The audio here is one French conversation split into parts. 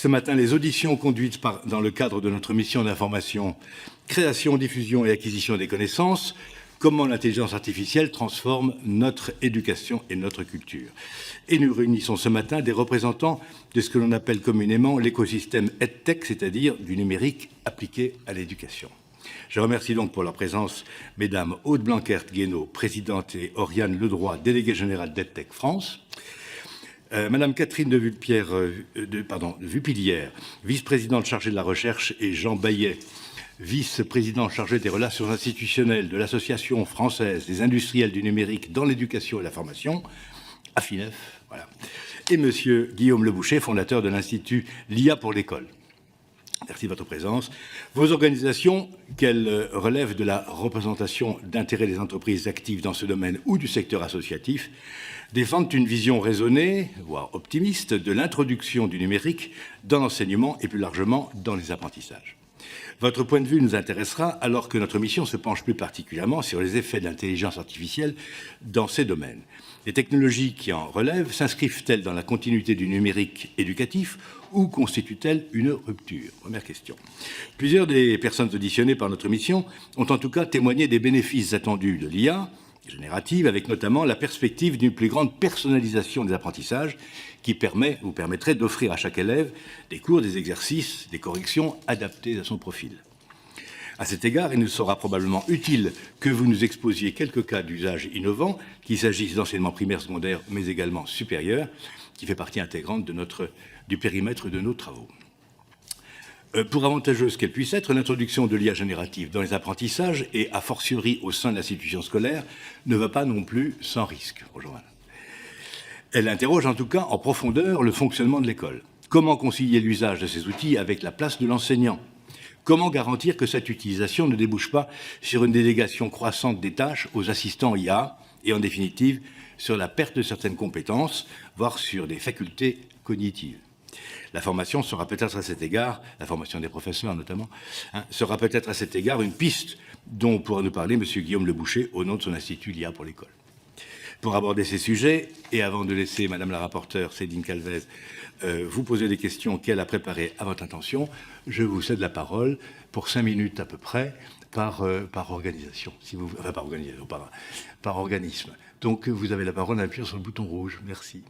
Ce matin, les auditions conduites dans le cadre de notre mission d'information « Création, diffusion et acquisition des connaissances », comment l'intelligence artificielle transforme notre éducation et notre culture. Et nous réunissons ce matin des représentants de ce que l'on appelle communément l'écosystème EdTech, c'est-à-dire du numérique appliqué à l'éducation. Je remercie donc pour leur présence Mesdames Aude Blankert-Guénaud, présidente, et Oriane Ledroit, déléguée générale d'EdTech France. Madame Catherine de Vupillière, vice-présidente chargée de la recherche, et Jean Baillet, vice-président chargé des relations institutionnelles de l'Association française des industriels du numérique dans l'éducation et la formation, AFINEF, voilà. Et monsieur Guillaume Leboucher, fondateur de l'Institut l'IA pour l'école. Merci de votre présence. Vos organisations, qu'elles relèvent de la représentation d'intérêts des entreprises actives dans ce domaine ou du secteur associatif, défendent une vision raisonnée, voire optimiste, de l'introduction du numérique dans l'enseignement et plus largement dans les apprentissages. Votre point de vue nous intéressera alors que notre mission se penche plus particulièrement sur les effets de l'intelligence artificielle dans ces domaines. Les technologies qui en relèvent s'inscrivent-elles dans la continuité du numérique éducatif ou constituent-elles une rupture? Première question. Plusieurs des personnes auditionnées par notre mission ont en tout cas témoigné des bénéfices attendus de l'IA générative, avec notamment la perspective d'une plus grande personnalisation des apprentissages qui vous permettrait d'offrir à chaque élève des cours, des exercices, des corrections adaptés à son profil. À cet égard, il nous sera probablement utile que vous nous exposiez quelques cas d'usage innovants, qu'il s'agisse d'enseignement primaire, secondaire, mais également supérieur, qui fait partie intégrante du périmètre de nos travaux. Pour avantageuse qu'elle puisse être, l'introduction de l'IA générative dans les apprentissages, et a fortiori au sein de l'institution scolaire, ne va pas non plus sans risque. Bonjour. Elle interroge en tout cas en profondeur le fonctionnement de l'école. Comment concilier l'usage de ces outils avec la place de l'enseignant? Comment garantir que cette utilisation ne débouche pas sur une délégation croissante des tâches aux assistants IA et en définitive sur la perte de certaines compétences, voire sur des facultés cognitives? La formation sera peut-être à cet égard, la formation des professeurs notamment, sera peut-être à cet égard une piste dont pourra nous parler M. Guillaume Leboucher au nom de son institut l'IA pour l'école. Pour aborder ces sujets, et avant de laisser Madame la rapporteure Céline Calvez vous poser des questions qu'elle a préparées à votre intention, je vous cède la parole pour 5 minutes à peu près par organisation, enfin par organisation, par organisme. Donc vous avez la parole en appuyant sur le bouton rouge. Merci.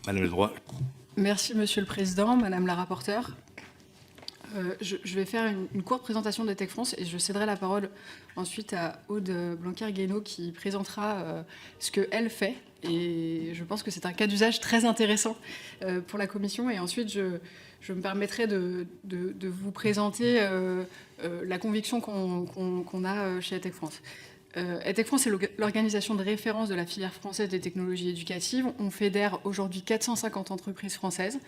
Madame Ledroit. Merci Monsieur le Président, Madame la rapporteure. Je vais faire une courte présentation d'EdTech France et je céderai la parole ensuite à Aude Blankert-Guénaud qui présentera ce qu'elle fait. Et je pense que c'est un cas d'usage très intéressant pour la Commission. Et ensuite, je me permettrai de vous présenter la conviction qu'on a chez EdTech France. EdTech France est l'organisation de référence de la filière française des technologies éducatives. On fédère aujourd'hui 450 entreprises françaises.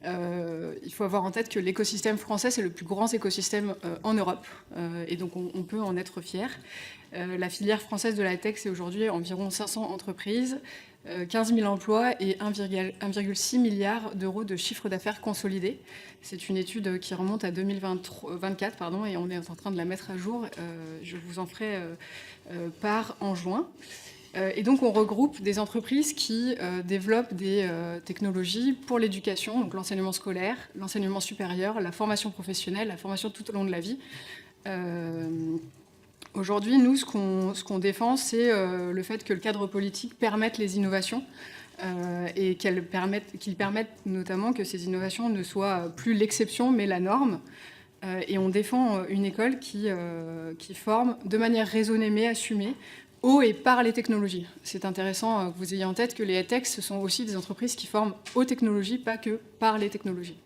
Il faut avoir en tête que l'écosystème français, c'est le plus grand écosystème en Europe. Et donc, on peut en être fier. La filière française de la tech, c'est aujourd'hui environ 500 entreprises, 15 000 emplois et 1,6 milliard d'euros de chiffre d'affaires consolidé. C'est une étude qui remonte à 2024, et on est en train de la mettre à jour. Je vous en ferai part en juin. Et donc, on regroupe des entreprises qui développent des technologies pour l'éducation, donc l'enseignement scolaire, l'enseignement supérieur, la formation professionnelle, la formation tout au long de la vie. Aujourd'hui, nous, ce qu'on défend, c'est le fait que le cadre politique permette les innovations et qu'il permette notamment que ces innovations ne soient plus l'exception, mais la norme. Et on défend une école qui forme de manière raisonnée mais assumée au et par les technologies. C'est intéressant que vous ayez en tête que les EdTech, ce sont aussi des entreprises qui forment aux technologies, pas que par les technologies.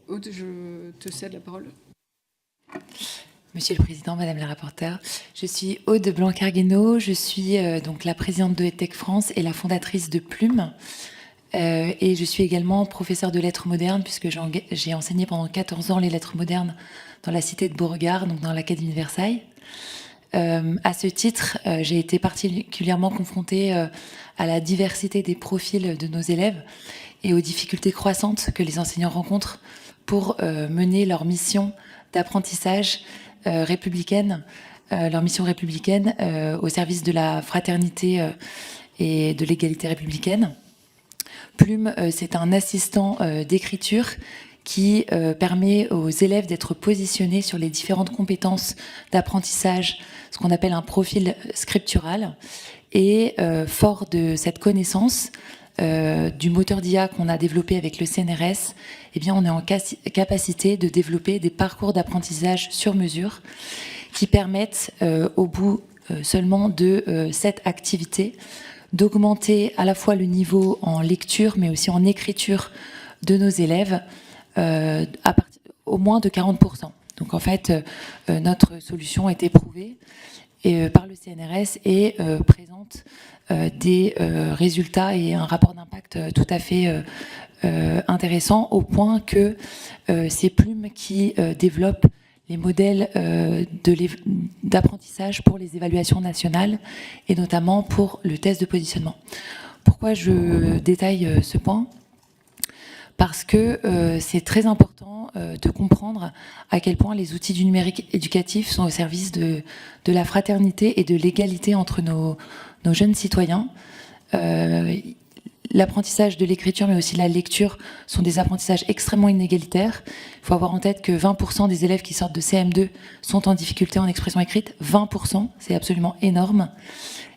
Aude, je te cède la parole. Monsieur le Président, Madame la rapporteure, je suis Aude Blankert-Guénaud, je suis donc la présidente de EdTech France et la fondatrice de Plume. Et je suis également professeure de lettres modernes, puisque j'ai enseigné pendant 14 ans les lettres modernes dans la cité de Beauregard, donc dans l'Académie de Versailles. À ce titre, j'ai été particulièrement confrontée à la diversité des profils de nos élèves et aux difficultés croissantes que les enseignants rencontrent pour mener leur mission d'apprentissage républicaine, au service de la fraternité et de l'égalité républicaine. Plume, c'est un assistant d'écriture qui permet aux élèves d'être positionnés sur les différentes compétences d'apprentissage, ce qu'on appelle un profil scriptural. Et fort de cette connaissance du moteur d'IA qu'on a développé avec le CNRS, eh bien, on est en capacité de développer des parcours d'apprentissage sur mesure qui permettent, au bout seulement de cette activité, d'augmenter à la fois le niveau en lecture, mais aussi en écriture de nos élèves, au moins de 40%. Donc en fait, notre solution est éprouvée par le CNRS et présente des résultats et un rapport d'impact tout à fait intéressant, au point que c'est Plume qui développe les modèles d'apprentissage pour les évaluations nationales et notamment pour le test de positionnement. Pourquoi je détaille ce point ? Parce que c'est très important de comprendre à quel point les outils du numérique éducatif sont au service de la fraternité et de l'égalité entre nos jeunes citoyens. L'apprentissage de l'écriture, mais aussi la lecture, sont des apprentissages extrêmement inégalitaires. Il faut avoir en tête que 20% des élèves qui sortent de CM2 sont en difficulté en expression écrite. 20%, c'est absolument énorme.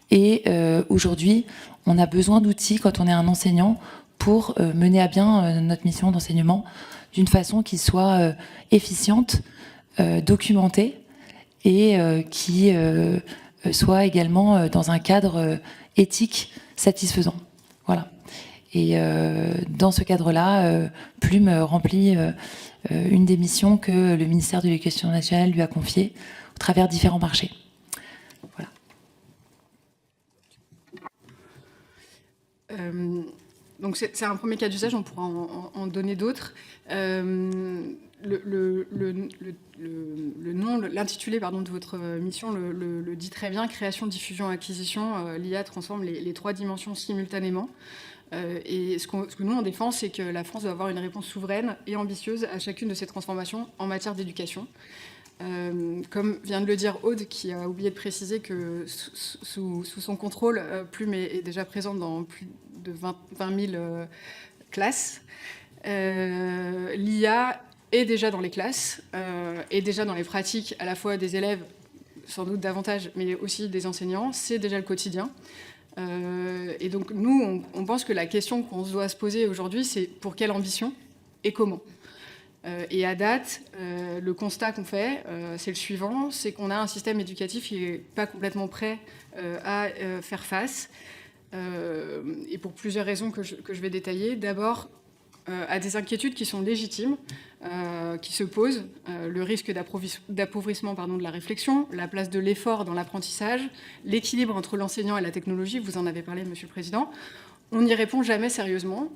Et aujourd'hui, on a besoin d'outils quand on est un enseignant pour mener à bien notre mission d'enseignement d'une façon qui soit efficiente, documentée et qui soit également dans un cadre éthique satisfaisant. Voilà. Et dans ce cadre-là, Plume remplit une des missions que le ministère de l'Éducation nationale lui a confiées au travers différents marchés. Voilà. Donc c'est un premier cas d'usage, on pourra en donner d'autres. Le nom, l'intitulé de votre mission le dit très bien, création, diffusion, acquisition. L'IA transforme les trois dimensions simultanément. Et ce que nous on défend, c'est que la France doit avoir une réponse souveraine et ambitieuse à chacune de ces transformations en matière d'éducation. Comme vient de le dire Aude, qui a oublié de préciser que sous son contrôle, Plume est déjà présente dans plus de 20 000 classes. L'IA est déjà dans les classes, est déjà dans les pratiques à la fois des élèves, sans doute davantage, mais aussi des enseignants. C'est déjà le quotidien. Et donc nous, on pense que la question qu'on doit se poser aujourd'hui, c'est pour quelle ambition et comment. Et à date, le constat qu'on fait, c'est le suivant, c'est qu'on a un système éducatif qui n'est pas complètement prêt à faire face, et pour plusieurs raisons que je vais détailler. D'abord, à des inquiétudes qui sont légitimes, qui se posent, le risque d'appauvrissement de la réflexion, la place de l'effort dans l'apprentissage, l'équilibre entre l'enseignant et la technologie, vous en avez parlé, Monsieur le Président. On n'y répond jamais sérieusement.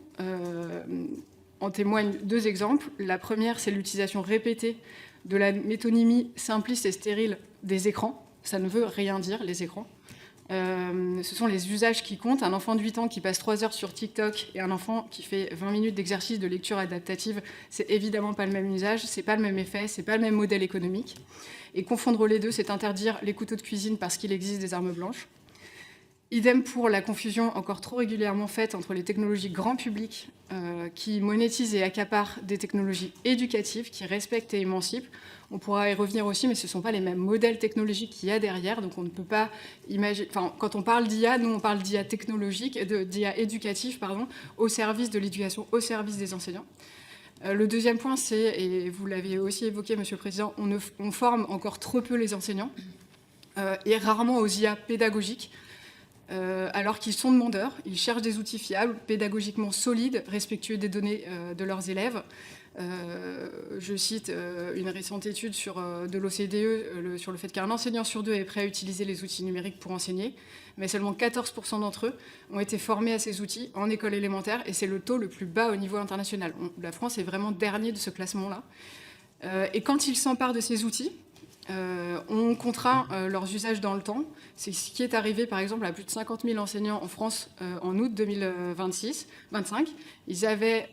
En témoignent deux exemples. La première, c'est l'utilisation répétée de la métonymie simpliste et stérile des écrans. Ça ne veut rien dire, les écrans. Ce sont les usages qui comptent. Un enfant de 8 ans qui passe 3 heures sur TikTok et un enfant qui fait 20 minutes d'exercice de lecture adaptative, c'est évidemment pas le même usage, c'est pas le même effet, c'est pas le même modèle économique. Et confondre les deux, c'est interdire les couteaux de cuisine parce qu'il existe des armes blanches. Idem pour la confusion encore trop régulièrement faite entre les technologies grand public qui monétisent et accaparent des technologies éducatives qui respectent et émancipent. On pourra y revenir aussi, mais ce ne sont pas les mêmes modèles technologiques qu'il y a derrière, donc on ne peut pas imaginer... Enfin, quand on parle d'IA, nous on parle d'IA technologique, d'IA éducative, au service de l'éducation, au service des enseignants. Le deuxième point, c'est, et vous l'avez aussi évoqué, Monsieur le Président, on forme encore trop peu les enseignants, et rarement aux IA pédagogiques, alors qu'ils sont demandeurs, ils cherchent des outils fiables, pédagogiquement solides, respectueux des données de leurs élèves. Je cite une récente étude de l'OCDE sur le fait qu'un enseignant sur deux est prêt à utiliser les outils numériques pour enseigner, mais seulement 14% d'entre eux ont été formés à ces outils en école élémentaire, et c'est le taux le plus bas au niveau international. La France est vraiment dernier de ce classement-là. Et quand ils s'emparent de ces outils, on contraint leurs usages dans le temps. C'est ce qui est arrivé, par exemple, à plus de 50 000 enseignants en France en août 2025. Ils avaient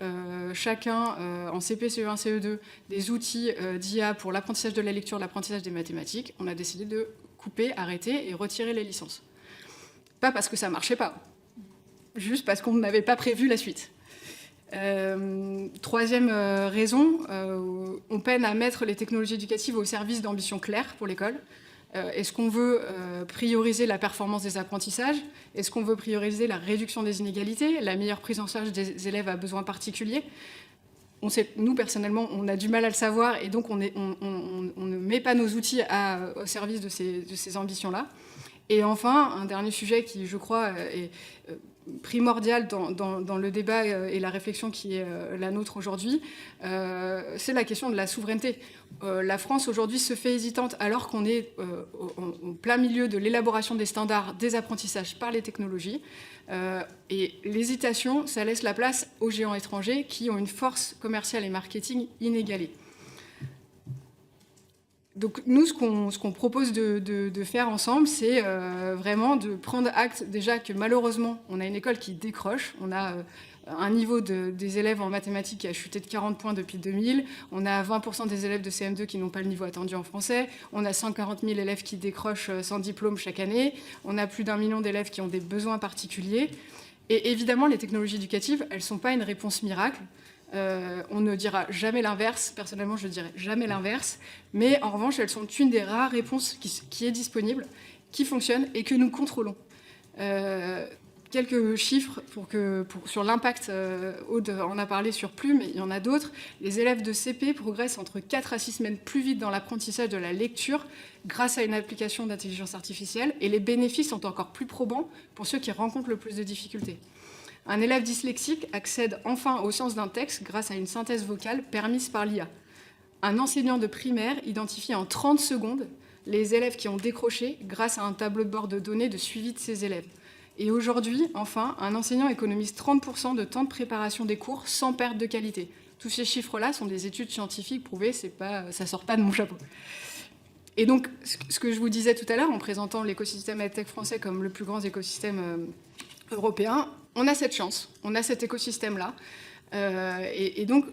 chacun en CP, CE1, CE2 des outils d'IA pour l'apprentissage de la lecture, l'apprentissage des mathématiques. On a décidé de couper, arrêter et retirer les licences. Pas parce que ça ne marchait pas, juste parce qu'on n'avait pas prévu la suite. Troisième raison, on peine à mettre les technologies éducatives au service d'ambitions claires pour l'école. Est-ce qu'on veut prioriser la performance des apprentissages? Est-ce qu'on veut prioriser la réduction des inégalités, la meilleure prise en charge des élèves à besoins particuliers? Nous, personnellement, on a du mal à le savoir et donc on ne met pas nos outils au service de ces ambitions-là. Et enfin, un dernier sujet qui, je crois, est primordial dans le débat et la réflexion qui est la nôtre aujourd'hui, c'est la question de la souveraineté. La France aujourd'hui se fait hésitante alors qu'on est au plein milieu de l'élaboration des standards des apprentissages par les technologies. Et l'hésitation, ça laisse la place aux géants étrangers qui ont une force commerciale et marketing inégalée. Donc nous, ce qu'on propose de faire ensemble, c'est vraiment de prendre acte déjà que malheureusement, on a une école qui décroche. On a un niveau des élèves en mathématiques qui a chuté de 40 points depuis 2000. On a 20% des élèves de CM2 qui n'ont pas le niveau attendu en français. On a 140 000 élèves qui décrochent sans diplôme chaque année. On a plus d'1 million d'élèves qui ont des besoins particuliers. Et évidemment, les technologies éducatives, elles ne sont pas une réponse miracle. On ne dira jamais l'inverse, personnellement je dirais jamais l'inverse, mais en revanche elles sont une des rares réponses qui est disponible, qui fonctionne et que nous contrôlons. Quelques chiffres sur l'impact, Aude en a parlé sur Plume, mais il y en a d'autres. Les élèves de CP progressent entre 4 à 6 semaines plus vite dans l'apprentissage de la lecture grâce à une application d'intelligence artificielle, et les bénéfices sont encore plus probants pour ceux qui rencontrent le plus de difficultés. Un élève dyslexique accède enfin au sens d'un texte grâce à une synthèse vocale permise par l'IA. Un enseignant de primaire identifie en 30 secondes les élèves qui ont décroché grâce à un tableau de bord de données de suivi de ses élèves. Et aujourd'hui, enfin, un enseignant économise 30% de temps de préparation des cours sans perte de qualité. Tous ces chiffres-là sont des études scientifiques prouvées, ça ne sort pas de mon chapeau. Et donc, ce que je vous disais tout à l'heure en présentant l'écosystème EdTech français comme le plus grand écosystème européen, on a cette chance, on a cet écosystème-là. Et donc,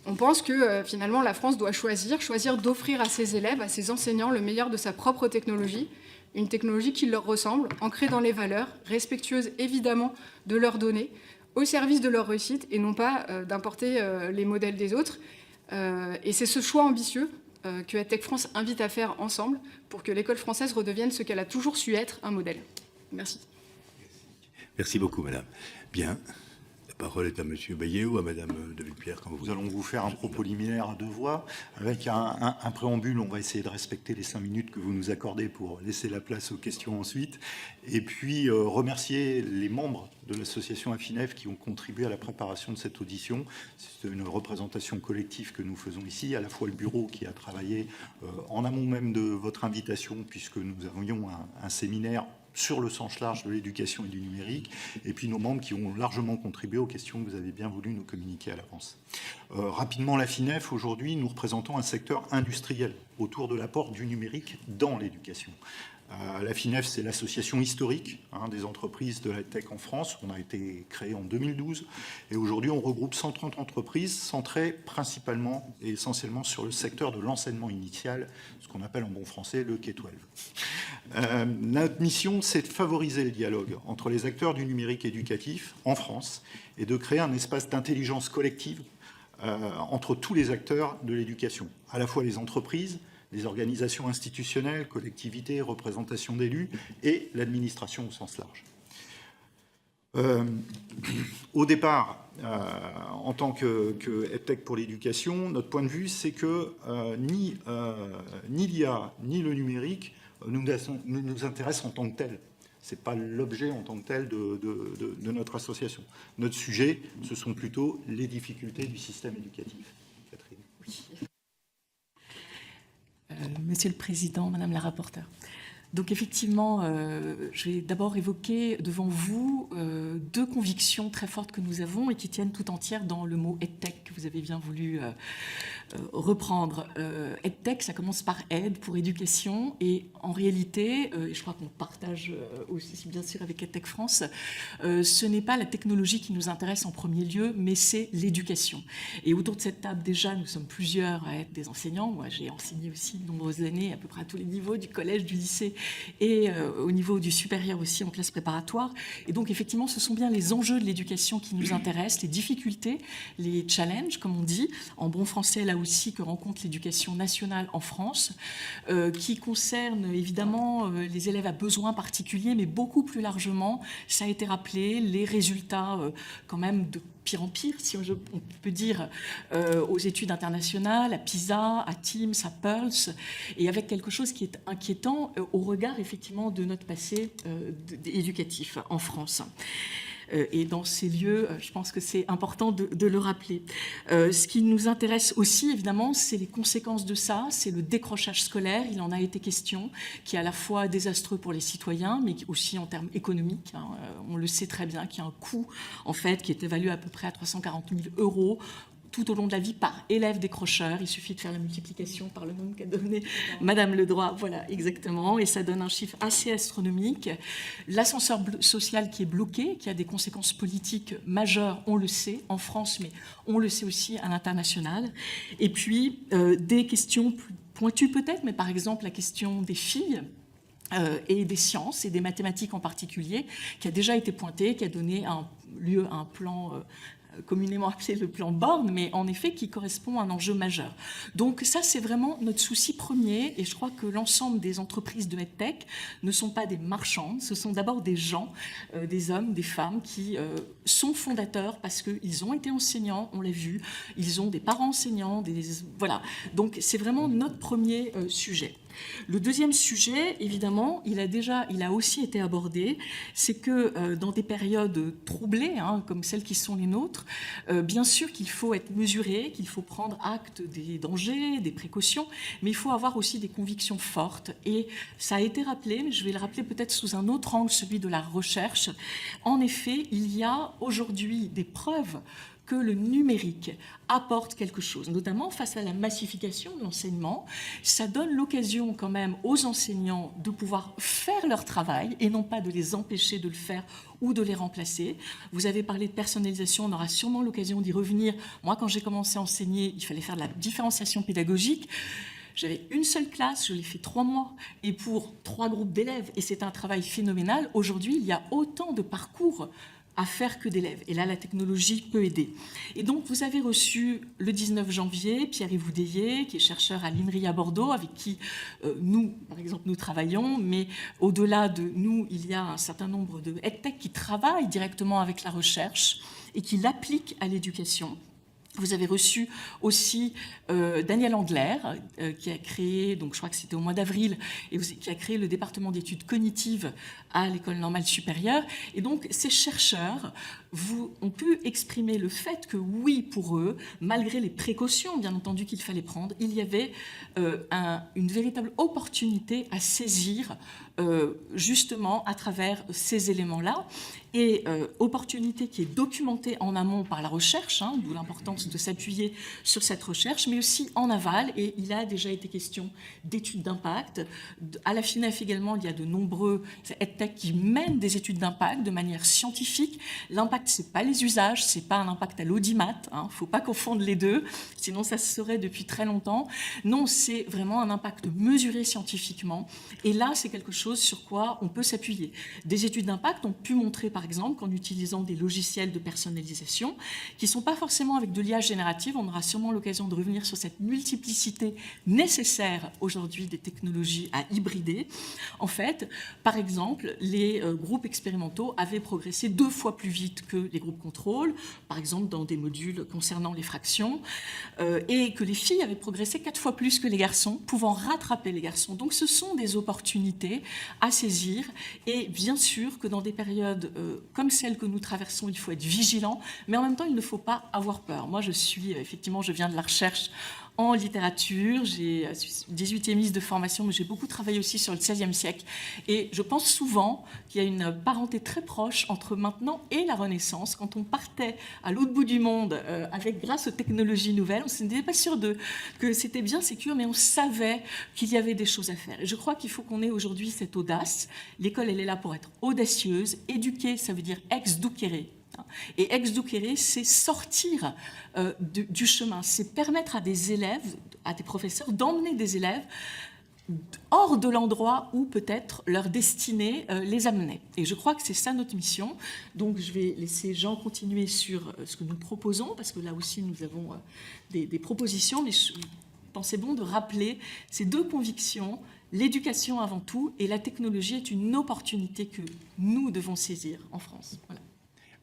on pense que finalement, la France doit choisir d'offrir à ses élèves, à ses enseignants, le meilleur de sa propre technologie, une technologie qui leur ressemble, ancrée dans les valeurs, respectueuse évidemment de leurs données, au service de leur réussite, et non pas d'importer les modèles des autres. Et c'est ce choix ambitieux que EdTech France invite à faire ensemble pour que l'école française redevienne ce qu'elle a toujours su être, un modèle. Merci. Merci beaucoup, madame. Bien. La parole est à monsieur Bayet ou à madame de Villepière, quand vous allons vous faire un propos liminaire à 2 voix. Avec un préambule, on va essayer de respecter les 5 minutes que vous nous accordez pour laisser la place aux questions ensuite. Et puis, remercier les membres de l'association Afinef qui ont contribué à la préparation de cette audition. C'est une représentation collective que nous faisons ici, à la fois le bureau qui a travaillé en amont même de votre invitation, puisque nous avions un séminaire sur le sens large de l'éducation et du numérique, et puis nos membres qui ont largement contribué aux questions que vous avez bien voulu nous communiquer à l'avance. Rapidement, l'Afinef, aujourd'hui, nous représentons un secteur industriel autour de l'apport du numérique dans l'éducation. L'Afinef, c'est l'association historique des entreprises de la tech en France. On a été créé en 2012 et aujourd'hui on regroupe 130 entreprises centrées principalement et essentiellement sur le secteur de l'enseignement initial, ce qu'on appelle en bon français le K-12. Notre mission, c'est de favoriser le dialogue entre les acteurs du numérique éducatif en France et de créer un espace d'intelligence collective entre tous les acteurs de l'éducation, à la fois les entreprises, les organisations institutionnelles, collectivités, représentations d'élus et l'administration au sens large. Au départ, en tant que EdTech pour l'éducation, notre point de vue, c'est que ni l'IA ni le numérique nous intéressent en tant que tel. Ce n'est pas l'objet en tant que tel de notre association. Notre sujet, ce sont plutôt les difficultés du système éducatif. Catherine. Oui. Monsieur le Président, Madame la rapporteure. Donc effectivement, je vais d'abord évoquer devant vous 2 convictions très fortes que nous avons et qui tiennent tout entières dans le mot EdTech que vous avez bien voulu reprendre. EdTech, ça commence par aide pour éducation et en réalité, et je crois qu'on partage aussi bien sûr avec EdTech France, ce n'est pas la technologie qui nous intéresse en premier lieu, mais c'est l'éducation. Et autour de cette table déjà, nous sommes plusieurs à être des enseignants. Moi, j'ai enseigné aussi de nombreuses années, à peu près à tous les niveaux, du collège, du lycée et au niveau du supérieur aussi en classe préparatoire. Et donc effectivement, ce sont bien les enjeux de l'éducation qui nous intéressent, les difficultés, les challenges, comme on dit, en bon français là aussi, que rencontre l'éducation nationale en France, qui concernent évidemment les élèves à besoins particuliers, mais beaucoup plus largement, ça a été rappelé, les résultats quand même de pire en pire, si on peut dire, aux études internationales, à PISA, à TIMSS, à PIRLS, et avec quelque chose qui est inquiétant au regard effectivement de notre passé éducatif en France. Et dans ces lieux, je pense que c'est important de le rappeler. Ce qui nous intéresse aussi, évidemment, c'est les conséquences de ça, c'est le décrochage scolaire, il en a été question, qui est à la fois désastreux pour les citoyens, mais aussi en termes économiques. Hein. On le sait très bien qu'il y a un coût, en fait, qui est évalué à peu près à 340 000 € tout au long de la vie par élève décrocheur. Il suffit de faire la multiplication par le nombre qu'a donné Madame Ledroit. Voilà, exactement. Et ça donne un chiffre assez astronomique. L'ascenseur social qui est bloqué, qui a des conséquences politiques majeures, on le sait, en France, mais on le sait aussi à l'international. Et puis, des questions plus pointues peut-être, mais par exemple la question des filles, et des sciences et des mathématiques en particulier, qui a déjà été pointée, qui a donné lieu à un plan communément appelé le plan Born, mais en effet qui correspond à un enjeu majeur. Donc ça, c'est vraiment notre souci premier, et je crois que l'ensemble des entreprises de EdTech ne sont pas des marchandes, ce sont d'abord des gens, des hommes, des femmes qui sont fondateurs parce qu'ils ont été enseignants, on l'a vu, ils ont des parents enseignants, voilà. Donc c'est vraiment notre premier sujet. Le deuxième sujet, évidemment, il a aussi été abordé, c'est que dans des périodes troublées, hein, comme celles qui sont les nôtres, bien sûr qu'il faut être mesuré, qu'il faut prendre acte des dangers, des précautions, mais il faut avoir aussi des convictions fortes. Et ça a été rappelé, mais je vais le rappeler peut-être sous un autre angle, celui de la recherche. En effet, il y a aujourd'hui des preuves que le numérique apporte quelque chose, notamment face à la massification de l'enseignement. Ça donne l'occasion quand même aux enseignants de pouvoir faire leur travail et non pas de les empêcher de le faire ou de les remplacer. Vous avez parlé de personnalisation, on aura sûrement l'occasion d'y revenir. Moi, quand j'ai commencé à enseigner, il fallait faire de la différenciation pédagogique. J'avais une seule classe, je l'ai fait 3 mois, et pour 3 groupes d'élèves, et c'est un travail phénoménal. Aujourd'hui, il y a autant de parcours à faire que d'élèves. Et là, la technologie peut aider. Et donc, vous avez reçu le 19 janvier Pierre-Yves Oudéier, qui est chercheur à l'INRI à Bordeaux, avec qui nous, par exemple, nous travaillons, mais au-delà de nous, il y a un certain nombre de EdTech qui travaillent directement avec la recherche et qui l'appliquent à l'éducation. Vous avez reçu aussi Daniel Andler, qui a créé, donc je crois que c'était au mois d'avril, et qui a créé le département d'études cognitives à l'École normale supérieure. Et donc, ces chercheurs ont pu exprimer le fait que oui, pour eux, malgré les précautions, bien entendu, qu'il fallait prendre, il y avait une véritable opportunité à saisir justement à travers ces éléments-là. Et opportunité qui est documentée en amont par la recherche, hein, d'où l'importance de s'appuyer sur cette recherche, mais aussi en aval, et il a déjà été question d'études d'impact. À la FINEF également, il y a de nombreux EdTech qui mènent des études d'impact de manière scientifique. L'impact, ce n'est pas les usages, ce n'est pas un impact à l'audimat, il ne faut pas confondre les deux, sinon ça se saurait depuis très longtemps. Non, c'est vraiment un impact mesuré scientifiquement, et là, c'est quelque chose sur quoi on peut s'appuyer. Des études d'impact ont pu montrer, par exemple, qu'en utilisant des logiciels de personnalisation, qui ne sont pas forcément avec de l'IA générative, on aura sûrement l'occasion de revenir sur cette multiplicité nécessaire aujourd'hui des technologies à hybrider. En fait, par exemple, les groupes expérimentaux avaient progressé 2 fois plus vite que les groupes contrôle, par exemple dans des modules concernant les fractions, et que les filles avaient progressé 4 fois plus que les garçons, pouvant rattraper les garçons. Donc ce sont des opportunités à saisir, et bien sûr que dans des périodes comme celle que nous traversons, il faut être vigilant, mais en même temps, il ne faut pas avoir peur. Moi, je viens de la recherche en littérature, j'ai 18e de formation, mais j'ai beaucoup travaillé aussi sur le XVIe siècle. Et je pense souvent qu'il y a une parenté très proche entre maintenant et la Renaissance. Quand on partait à l'autre bout du monde, grâce aux technologies nouvelles, on n'était pas sûr que c'était bien sécure, mais on savait qu'il y avait des choses à faire. Et je crois qu'il faut qu'on ait aujourd'hui cette audace. L'école, elle est là pour être audacieuse. Éduquer, ça veut dire ex ducere. Et ex ducere, c'est sortir du chemin, c'est permettre à des élèves, à des professeurs, d'emmener des élèves hors de l'endroit où peut-être leur destinée les amenait. Et je crois que c'est ça notre mission. Donc je vais laisser Jean continuer sur ce que nous proposons, parce que là aussi nous avons des propositions, mais je pensais bon de rappeler ces deux convictions, l'éducation avant tout, et la technologie est une opportunité que nous devons saisir en France. Voilà.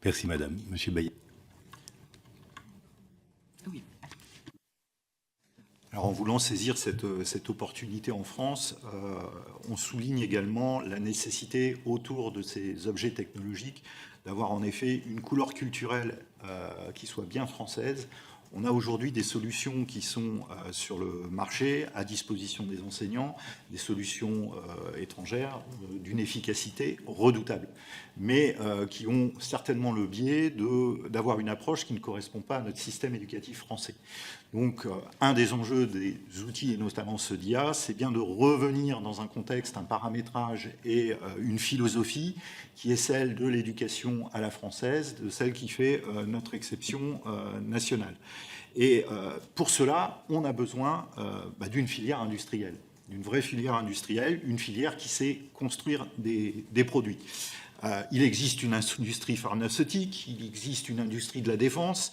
Merci Madame. Monsieur Bayet. Oui. Alors, en voulant saisir cette opportunité en France, on souligne également la nécessité autour de ces objets technologiques d'avoir en effet une couleur culturelle qui soit bien française. On a aujourd'hui des solutions qui sont sur le marché, à disposition des enseignants, des solutions étrangères d'une efficacité redoutable, mais qui ont certainement le biais d'avoir une approche qui ne correspond pas à notre système éducatif français. Donc, un des enjeux des outils, et notamment ceux d'IA, c'est bien de revenir dans un contexte, un paramétrage et une philosophie qui est celle de l'éducation à la française, de celle qui fait notre exception nationale. Et pour cela, on a besoin d'une filière industrielle, d'une vraie filière industrielle, une filière qui sait construire des produits. Il existe une industrie pharmaceutique, il existe une industrie de la défense,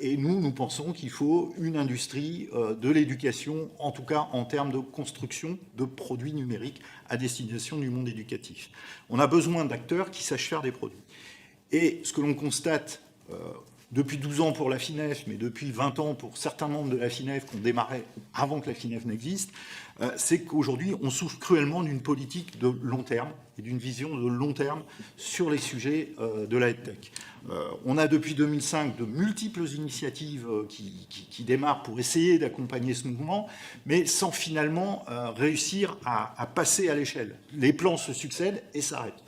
et nous pensons qu'il faut une industrie de l'éducation, en tout cas en termes de construction de produits numériques à destination du monde éducatif. On a besoin d'acteurs qui sachent faire des produits. Et ce que l'on constate depuis 12 ans pour la FINEF, mais depuis 20 ans pour certains membres de la FINEF qui ont démarré avant que la FINEF n'existe, c'est qu'aujourd'hui, on souffre cruellement d'une politique de long terme et d'une vision de long terme sur les sujets de la EdTech. On a depuis 2005 de multiples initiatives qui démarrent pour essayer d'accompagner ce mouvement, mais sans finalement réussir à passer à l'échelle. Les plans se succèdent et s'arrêtent.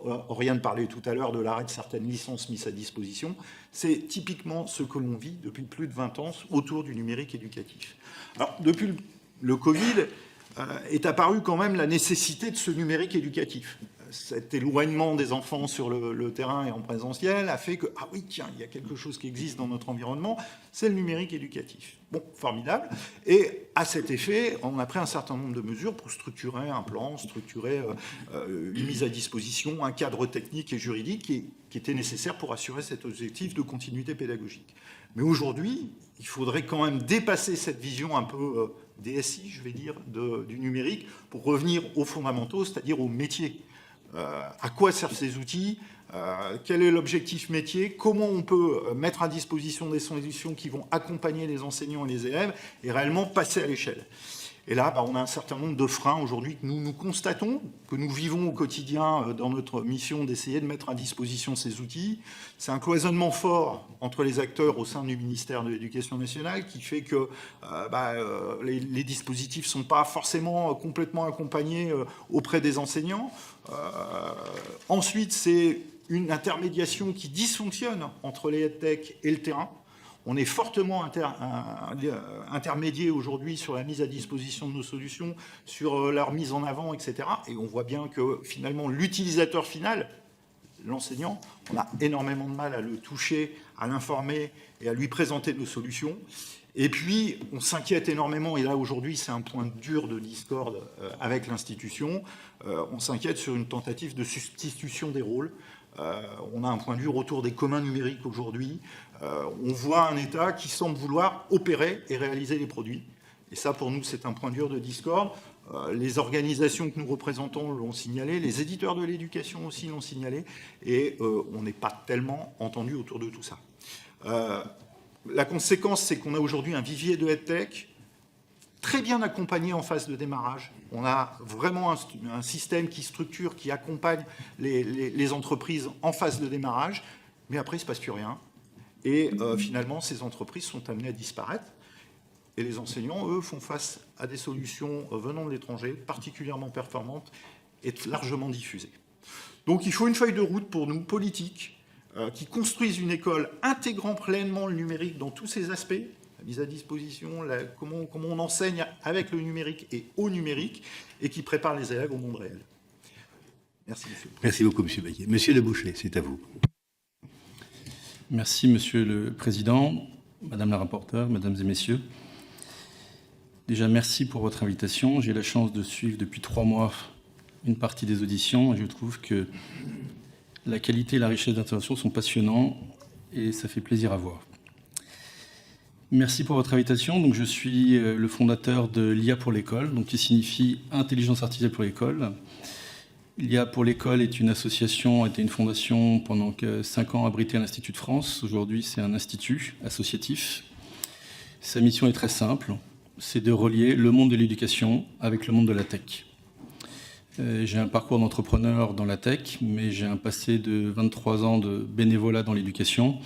Oriane parlait tout à l'heure de l'arrêt de certaines licences mises à disposition. C'est typiquement ce que l'on vit depuis plus de 20 ans autour du numérique éducatif. Alors, depuis le Covid, est apparue quand même la nécessité de ce numérique éducatif. Cet éloignement des enfants sur le terrain et en présentiel a fait que, ah oui, tiens, il y a quelque chose qui existe dans notre environnement, c'est le numérique éducatif. Bon, formidable. Et à cet effet, on a pris un certain nombre de mesures pour structurer un plan, structurer une mise à disposition, un cadre technique et juridique qui était nécessaire pour assurer cet objectif de continuité pédagogique. Mais aujourd'hui, il faudrait quand même dépasser cette vision un peu DSI, je vais dire, du numérique, pour revenir aux fondamentaux, c'est-à-dire aux métiers. À quoi servent ces outils, quel est l'objectif métier, comment on peut mettre à disposition des solutions qui vont accompagner les enseignants et les élèves et réellement passer à l'échelle. Et là, on a un certain nombre de freins aujourd'hui que nous constatons, que nous vivons au quotidien dans notre mission d'essayer de mettre à disposition ces outils. C'est un cloisonnement fort entre les acteurs au sein du ministère de l'Éducation nationale qui fait que les dispositifs ne sont pas forcément complètement accompagnés auprès des enseignants. Ensuite, c'est une intermédiation qui dysfonctionne entre les EdTech et le terrain. On est fortement intermédié aujourd'hui sur la mise à disposition de nos solutions, sur leur mise en avant, etc. Et on voit bien que finalement, l'utilisateur final, l'enseignant, on a énormément de mal à le toucher, à l'informer et à lui présenter nos solutions. Et puis, on s'inquiète énormément, et là aujourd'hui c'est un point dur de discorde avec l'institution, on s'inquiète sur une tentative de substitution des rôles. On a un point dur autour des communs numériques aujourd'hui. On voit un État qui semble vouloir opérer et réaliser les produits. Et ça, pour nous, c'est un point dur de discorde. Les organisations que nous représentons l'ont signalé, les éditeurs de l'éducation aussi l'ont signalé, et on n'est pas tellement entendu autour de tout ça. La conséquence, c'est qu'on a aujourd'hui un vivier de EdTech très bien accompagné en phase de démarrage. On a vraiment un système qui structure, qui accompagne les entreprises en phase de démarrage, mais après, il ne se passe plus rien. Et finalement, ces entreprises sont amenées à disparaître. Et les enseignants, eux, font face à des solutions venant de l'étranger, particulièrement performantes et largement diffusées. Donc il faut une feuille de route pour nous, politique, qui construise une école intégrant pleinement le numérique dans tous ses aspects, la mise à disposition, comment on enseigne avec le numérique et au numérique, et qui prépare les élèves au monde réel. Merci, monsieur. Merci beaucoup, monsieur Bayet. Monsieur Leboucher, c'est à vous. Merci, monsieur le président, madame la rapporteure, mesdames et messieurs. Déjà, merci pour votre invitation. J'ai la chance de suivre depuis 3 mois une partie des auditions et je trouve que la qualité et la richesse d'intervention sont passionnants et ça fait plaisir à voir. Merci pour votre invitation. Donc, je suis le fondateur de l'IA pour l'école, donc qui signifie Intelligence artificielle pour l'école. L'IA pour l'école est une association, a été une fondation pendant 5 ans abritée à l'Institut de France. Aujourd'hui, c'est un institut associatif. Sa mission est très simple, c'est de relier le monde de l'éducation avec le monde de la tech. J'ai un parcours d'entrepreneur dans la tech, mais j'ai un passé de 23 ans de bénévolat dans l'éducation.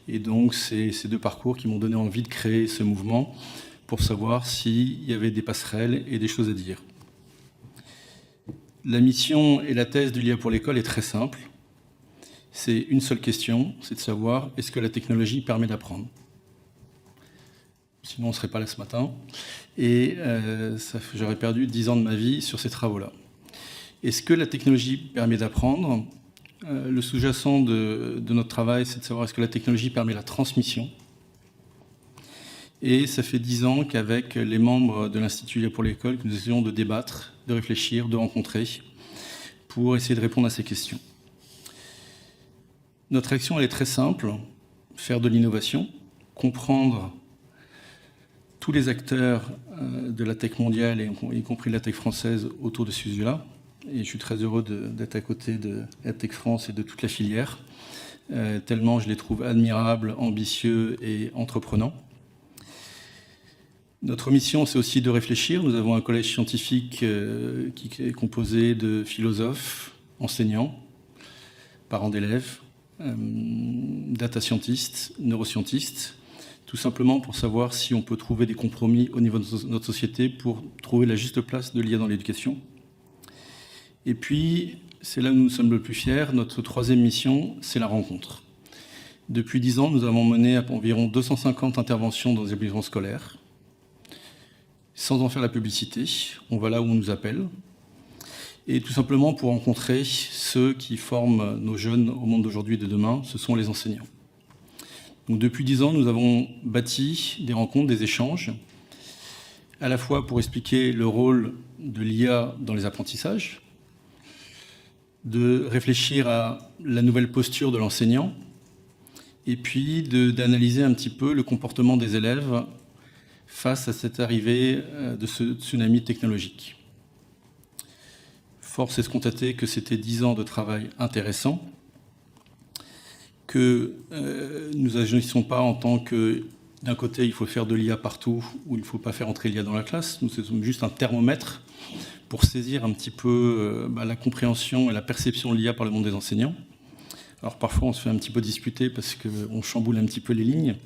Et donc, c'est ces 2 parcours qui m'ont donné envie de créer ce mouvement pour savoir s'il y avait des passerelles et des choses à dire. La mission et la thèse de l'IA pour l'école est très simple. C'est une seule question, c'est de savoir est-ce que la technologie permet d'apprendre ? Sinon, on ne serait pas là ce matin. Et j'aurais perdu 10 ans de ma vie sur ces travaux-là. Est-ce que la technologie permet d'apprendre ? Le sous-jacent de notre travail, c'est de savoir est-ce que la technologie permet la transmission ? Et ça fait 10 ans qu'avec les membres de l'Institut l'IA pour l'école, que nous essayons de débattre, de réfléchir, de rencontrer, pour essayer de répondre à ces questions. Notre action, elle est très simple, faire de l'innovation, comprendre tous les acteurs de la tech mondiale, y compris de la tech française, autour de ce sujet-là. Et je suis très heureux d'être à côté de la Tech France et de toute la filière, tellement je les trouve admirables, ambitieux et entreprenants. Notre mission, c'est aussi de réfléchir. Nous avons un collège scientifique qui est composé de philosophes, enseignants, parents d'élèves, data scientists, neuroscientistes, tout simplement pour savoir si on peut trouver des compromis au niveau de notre société pour trouver la juste place de l'IA dans l'éducation. Et puis, c'est là où nous sommes le plus fiers, notre 3e mission, c'est la rencontre. Depuis 10 ans, nous avons mené environ 250 interventions dans les établissements scolaires, sans en faire la publicité. On va là où on nous appelle. Et tout simplement pour rencontrer ceux qui forment nos jeunes au monde d'aujourd'hui et de demain, ce sont les enseignants. Donc depuis 10 ans, nous avons bâti des rencontres, des échanges, à la fois pour expliquer le rôle de l'IA dans les apprentissages, de réfléchir à la nouvelle posture de l'enseignant, et puis d'analyser un petit peu le comportement des élèves face à cette arrivée de ce tsunami technologique. Force est de constater que c'était 10 ans de travail intéressant, que nous n'agissons pas en tant que, d'un côté, il faut faire de l'IA partout, ou il ne faut pas faire entrer l'IA dans la classe. Nous sommes juste un thermomètre pour saisir un petit peu la compréhension et la perception de l'IA par le monde des enseignants. Alors parfois, on se fait un petit peu disputer parce qu'on chamboule un petit peu les lignes.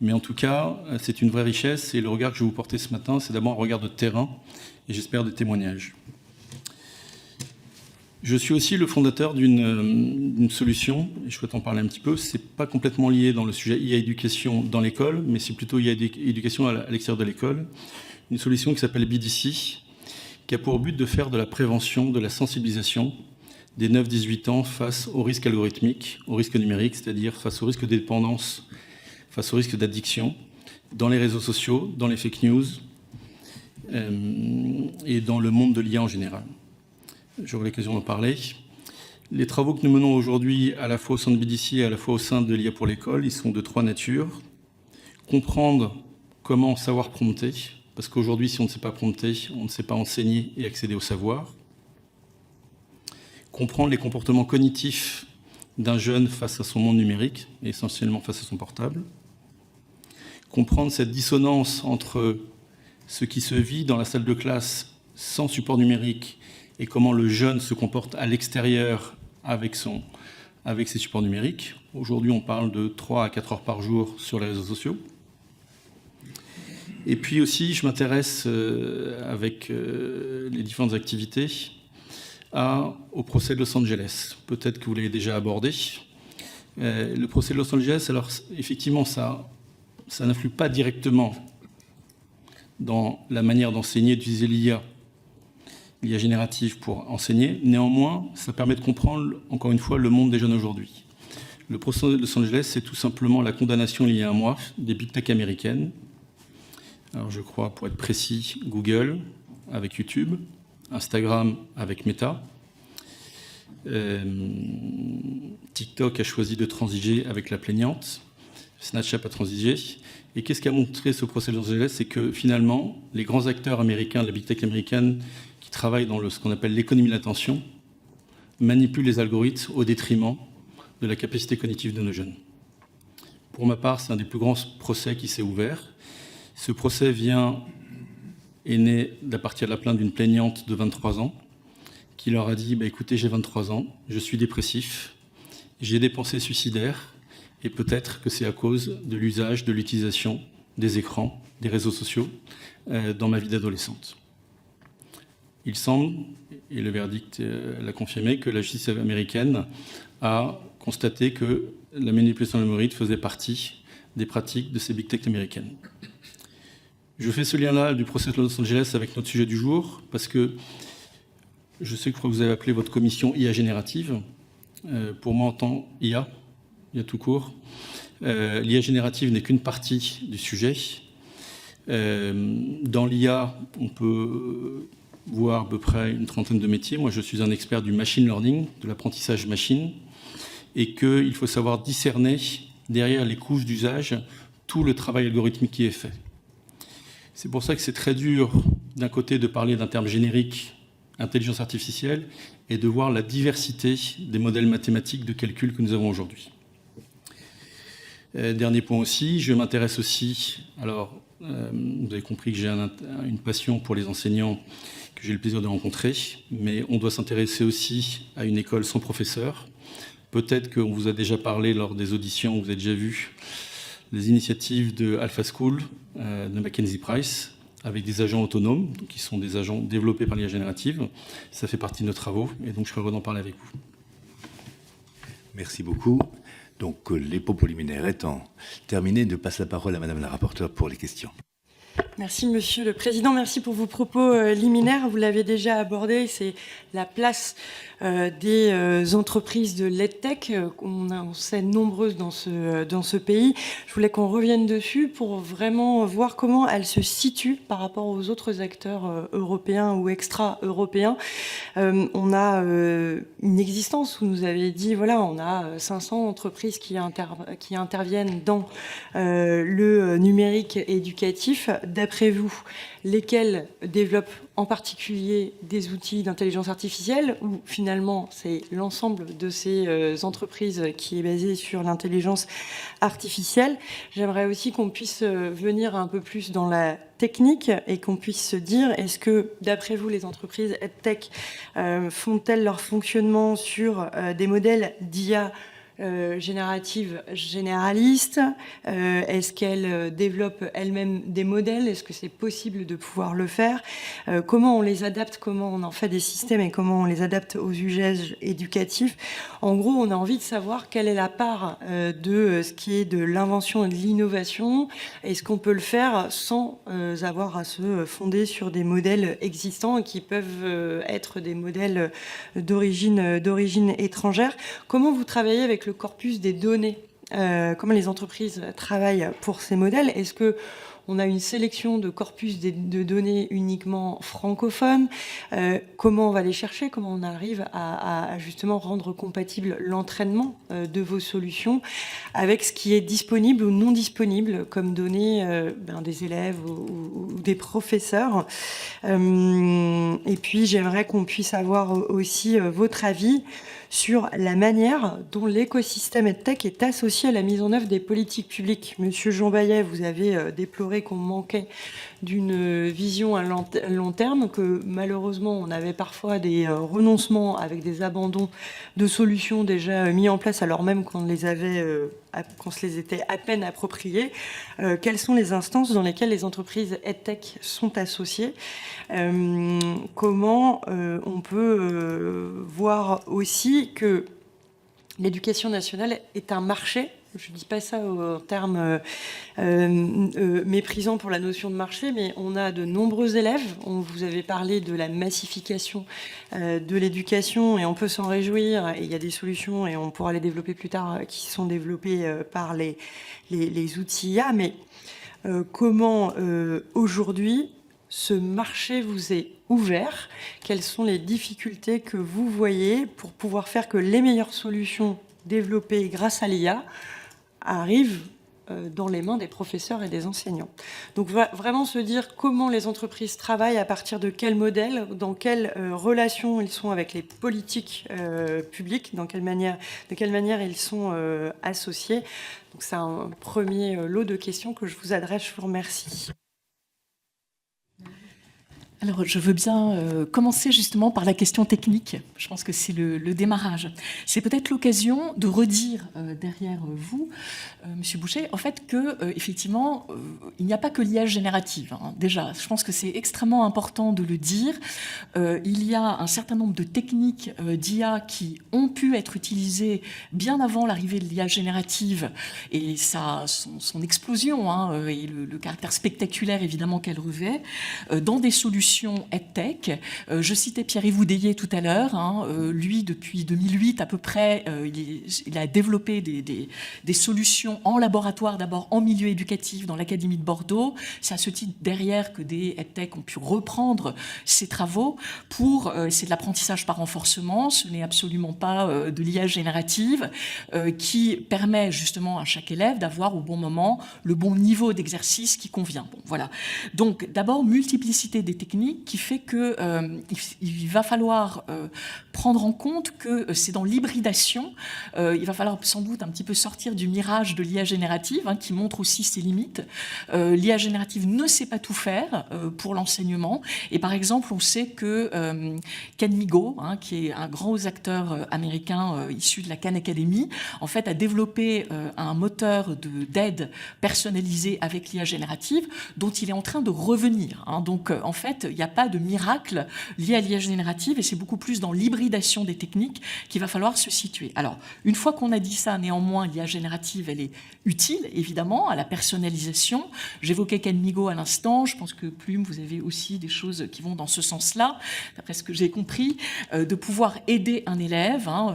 Mais en tout cas, c'est une vraie richesse. Et le regard que je vais vous porter ce matin, c'est d'abord un regard de terrain et j'espère de témoignages. Je suis aussi le fondateur d'une solution, et je souhaite en parler un petit peu. Ce n'est pas complètement lié dans le sujet IA éducation dans l'école, mais c'est plutôt IA éducation à l'extérieur de l'école. Une solution qui s'appelle BDC, qui a pour but de faire de la prévention, de la sensibilisation des 9-18 ans face au risque algorithmique, au risque numérique, c'est-à-dire face au risque de dépendance, face au risque d'addiction, dans les réseaux sociaux, dans les fake news et dans le monde de l'IA en général. J'aurai l'occasion d'en parler. Les travaux que nous menons aujourd'hui, à la fois au sein de BDC et à la fois au sein de l'IA pour l'école, ils sont de 3 natures. Comprendre comment savoir prompter, parce qu'aujourd'hui, si on ne sait pas prompter, on ne sait pas enseigner et accéder au savoir. Comprendre les comportements cognitifs d'un jeune face à son monde numérique, et essentiellement face à son portable. Comprendre cette dissonance entre ce qui se vit dans la salle de classe sans support numérique et comment le jeune se comporte à l'extérieur avec ses supports numériques. Aujourd'hui, on parle de 3 à 4 heures par jour sur les réseaux sociaux. Et puis aussi, je m'intéresse avec les différentes activités au procès de Los Angeles. Peut-être que vous l'avez déjà abordé. Le procès de Los Angeles, alors effectivement, ça n'influe pas directement dans la manière d'enseigner, d'utiliser l'IA générative pour enseigner. Néanmoins, ça permet de comprendre, encore une fois, le monde des jeunes aujourd'hui. Le procès de Los Angeles, c'est tout simplement la condamnation il y a un mois des big tech américaines, Alors je crois, pour être précis, Google avec YouTube, Instagram avec Meta. TikTok a choisi de transiger avec la plaignante. Snapchat a transigé. Et qu'est-ce qu'a montré ce procès de Los Angeles? C'est que finalement, les grands acteurs américains, de la big tech américaine, qui travaillent dans ce qu'on appelle l'économie de l'attention, manipulent les algorithmes au détriment de la capacité cognitive de nos jeunes. Pour ma part, c'est un des plus grands procès qui s'est ouvert. Ce procès est né à partir de la plainte d'une plaignante de 23 ans qui leur a dit écoutez, j'ai 23 ans, je suis dépressif, j'ai des pensées suicidaires et peut-être que c'est à cause de l'usage, de l'utilisation des écrans, des réseaux sociaux dans ma vie d'adolescente. Il semble, et le verdict l'a confirmé, que la justice américaine a constaté que la manipulation de l'algorithme faisait partie des pratiques de ces big tech américaines. Je fais ce lien-là du procès de Los Angeles avec notre sujet du jour, parce que je sais que vous avez appelé votre commission IA générative. Pour moi, en tant IA tout court, l'IA générative n'est qu'une partie du sujet. Dans l'IA, on peut voir à peu près une trentaine de métiers. Moi, je suis un expert du machine learning, de l'apprentissage machine, et qu'il faut savoir discerner derrière les couches d'usage tout le travail algorithmique qui est fait. C'est pour ça que c'est très dur, d'un côté, de parler d'un terme générique, intelligence artificielle, et de voir la diversité des modèles mathématiques de calcul que nous avons aujourd'hui. Dernier point aussi, je m'intéresse aussi, alors vous avez compris que j'ai une passion pour les enseignants que j'ai le plaisir de rencontrer, mais on doit s'intéresser aussi à une école sans professeur. Peut-être qu'on vous a déjà parlé lors des auditions, vous avez déjà vu les initiatives de Alpha School, de Mackenzie Price, avec des agents autonomes, donc qui sont des agents développés par l'IA générative. Ça fait partie de nos travaux, et donc je serais heureux d'en parler avec vous. Merci beaucoup. Donc, les propos liminaires étant terminés, je passe la parole à Madame la rapporteure pour les questions. Merci Monsieur le Président, merci pour vos propos liminaires. Vous l'avez déjà abordé, c'est la place des entreprises de l'EdTech. On sait nombreuses dans ce pays. Je voulais qu'on revienne dessus pour vraiment voir comment elles se situent par rapport aux autres acteurs européens ou extra-européens. On a une existence, vous nous avez dit, voilà, on a 500 entreprises qui interviennent dans le numérique éducatif. D'après vous, lesquels développent en particulier des outils d'intelligence artificielle, ou finalement c'est l'ensemble de ces entreprises qui est basé sur l'intelligence artificielle? J'aimerais aussi qu'on puisse venir un peu plus dans la technique et qu'on puisse se dire, est-ce que d'après vous les entreprises EdTech font-elles leur fonctionnement sur des modèles d'IA générative généraliste? Est-ce qu'elles développent elles-mêmes des modèles? Est-ce que c'est possible de pouvoir le faire? Comment on les adapte? Comment on en fait des systèmes et comment on les adapte aux usages éducatifs? En gros, on a envie de savoir quelle est la part de ce qui est de l'invention et de l'innovation. Est-ce qu'on peut le faire sans avoir à se fonder sur des modèles existants qui peuvent être des modèles d'origine étrangère? Comment vous travaillez avec le corpus des données? Comment les entreprises travaillent pour ces modèles? Est-ce que on a une sélection de corpus de données uniquement francophones? Comment on va les chercher? Comment on arrive à justement rendre compatible l'entraînement de vos solutions avec ce qui est disponible ou non disponible comme données des élèves ou des professeurs? Et puis j'aimerais qu'on puisse avoir aussi votre avis sur la manière dont l'écosystème EdTech est associé à la mise en œuvre des politiques publiques. Monsieur Jean Bayet, vous avez déploré qu'on manquait d'une vision à long terme, que malheureusement on avait parfois des renoncements avec des abandons de solutions déjà mis en place alors même qu'on se les était à peine appropriées. Quelles sont les instances dans lesquelles les entreprises EdTech sont associées? Comment on peut voir aussi que l'éducation nationale est un marché? Je ne dis pas ça en termes méprisants pour la notion de marché, mais on a de nombreux élèves. Vous avez parlé de la massification de l'éducation et on peut s'en réjouir. Et il y a des solutions et on pourra les développer plus tard qui sont développées par les outils IA. Mais comment aujourd'hui ce marché vous est ouvert, quelles sont les difficultés que vous voyez pour pouvoir faire que les meilleures solutions développées grâce à l'IA arrivent dans les mains des professeurs et des enseignants. Donc vraiment se dire comment les entreprises travaillent, à partir de quel modèle, dans quelle relation ils sont avec les politiques publiques, de quelle manière ils sont associés. Donc c'est un premier lot de questions que je vous adresse. Je vous remercie. Alors, je veux bien commencer justement par la question technique. Je pense que c'est le démarrage. C'est peut-être l'occasion de redire derrière vous, Monsieur Boucher, en fait que effectivement, il n'y a pas que l'IA générative. Hein. Déjà, je pense que c'est extrêmement important de le dire. Il y a un certain nombre de techniques d'IA qui ont pu être utilisées bien avant l'arrivée de l'IA générative et son explosion hein, et le caractère spectaculaire évidemment qu'elle revêt dans des solutions EdTech. Je citais Pierre-Yves Oudéier tout à l'heure. Hein, lui, depuis 2008 à peu près, il a développé des solutions en laboratoire, d'abord en milieu éducatif dans l'Académie de Bordeaux. C'est à ce titre derrière que des EdTech ont pu reprendre ces travaux pour... c'est de l'apprentissage par renforcement, ce n'est absolument pas de l'IA générative qui permet justement à chaque élève d'avoir au bon moment le bon niveau d'exercice qui convient. Bon, voilà. Donc d'abord, multiplicité des techniques qui fait que il va falloir prendre en compte que c'est dans l'hybridation, il va falloir sans doute un petit peu sortir du mirage de l'IA générative, hein, qui montre aussi ses limites. L'IA générative ne sait pas tout faire pour l'enseignement. Et par exemple, on sait que Ken Migo, hein, qui est un grand acteur américain issu de la Khan Academy, en fait, a développé un moteur d'aide personnalisé avec l'IA générative, dont il est en train de revenir. Hein. Donc, en fait, il n'y a pas de miracle lié à l'IA générative et c'est beaucoup plus dans l'hybridation des techniques qu'il va falloir se situer. Alors, une fois qu'on a dit ça, néanmoins, l'IA générative, elle est utile, évidemment, à la personnalisation. J'évoquais Ken Migo à l'instant. Je pense que Plume, vous avez aussi des choses qui vont dans ce sens-là, d'après ce que j'ai compris, de pouvoir aider un élève. Hein,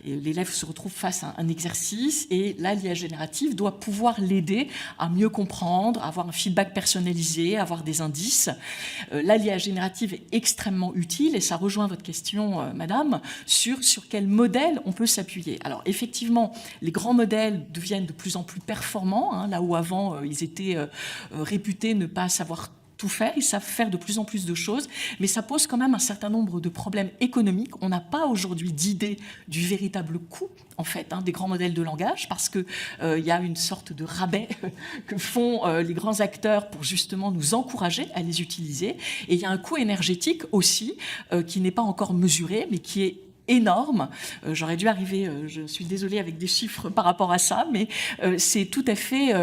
l'élève se retrouve face à un exercice et là, l'IA générative doit pouvoir l'aider à mieux comprendre, à avoir un feedback personnalisé, à avoir des indices. Là, l'IA générative est extrêmement utile et ça rejoint votre question, madame, sur quel modèle on peut s'appuyer. Alors, effectivement, les grands modèles deviennent de plus en plus performants, hein, là où avant, ils étaient réputés ne pas savoir tout faire, ils savent faire de plus en plus de choses, mais ça pose quand même un certain nombre de problèmes économiques. On n'a pas aujourd'hui d'idée du véritable coût, en fait, hein, des grands modèles de langage, parce que y a une sorte de rabais que font les grands acteurs pour justement nous encourager à les utiliser. Et il y a un coût énergétique aussi qui n'est pas encore mesuré, mais qui est énorme. J'aurais dû arriver, je suis désolée, avec des chiffres par rapport à ça, mais c'est tout à fait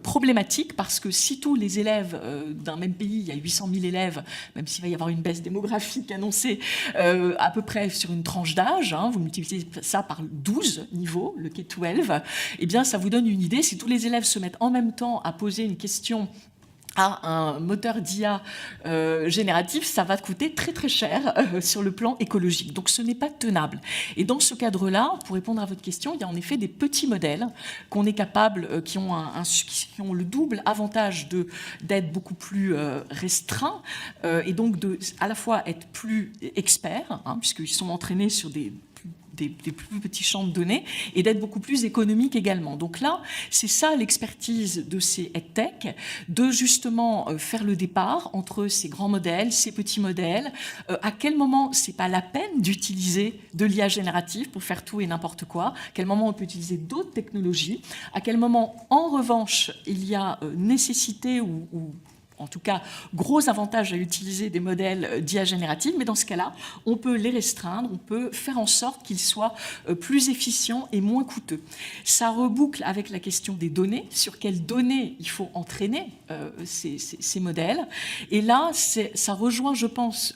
problématique parce que si tous les élèves d'un même pays, il y a 800 000 élèves, même s'il va y avoir une baisse démographique annoncée à peu près sur une tranche d'âge, hein, vous multipliez ça par 12 niveaux, le K-12, eh bien ça vous donne une idée. Si tous les élèves se mettent en même temps à poser une question à un moteur d'IA génératif, ça va coûter très très cher sur le plan écologique. Donc ce n'est pas tenable. Et dans ce cadre-là, pour répondre à votre question, il y a en effet des petits modèles qu'on est capable, qui ont le double avantage d'être beaucoup plus restreints et donc de à la fois être plus experts, hein, puisqu'ils sont entraînés sur des plus petits champs de données et d'être beaucoup plus économique également. Donc là, c'est ça l'expertise de ces EdTech, de justement faire le départ entre ces grands modèles, ces petits modèles, à quel moment c'est pas la peine d'utiliser de l'IA générative pour faire tout et n'importe quoi, à quel moment on peut utiliser d'autres technologies, à quel moment, en revanche, il y a nécessité ou en tout cas, gros avantage à utiliser des modèles d'IA générative, mais dans ce cas-là, on peut les restreindre, on peut faire en sorte qu'ils soient plus efficients et moins coûteux. Ça reboucle avec la question des données, sur quelles données il faut entraîner ces modèles. Et là, ça rejoint, je pense,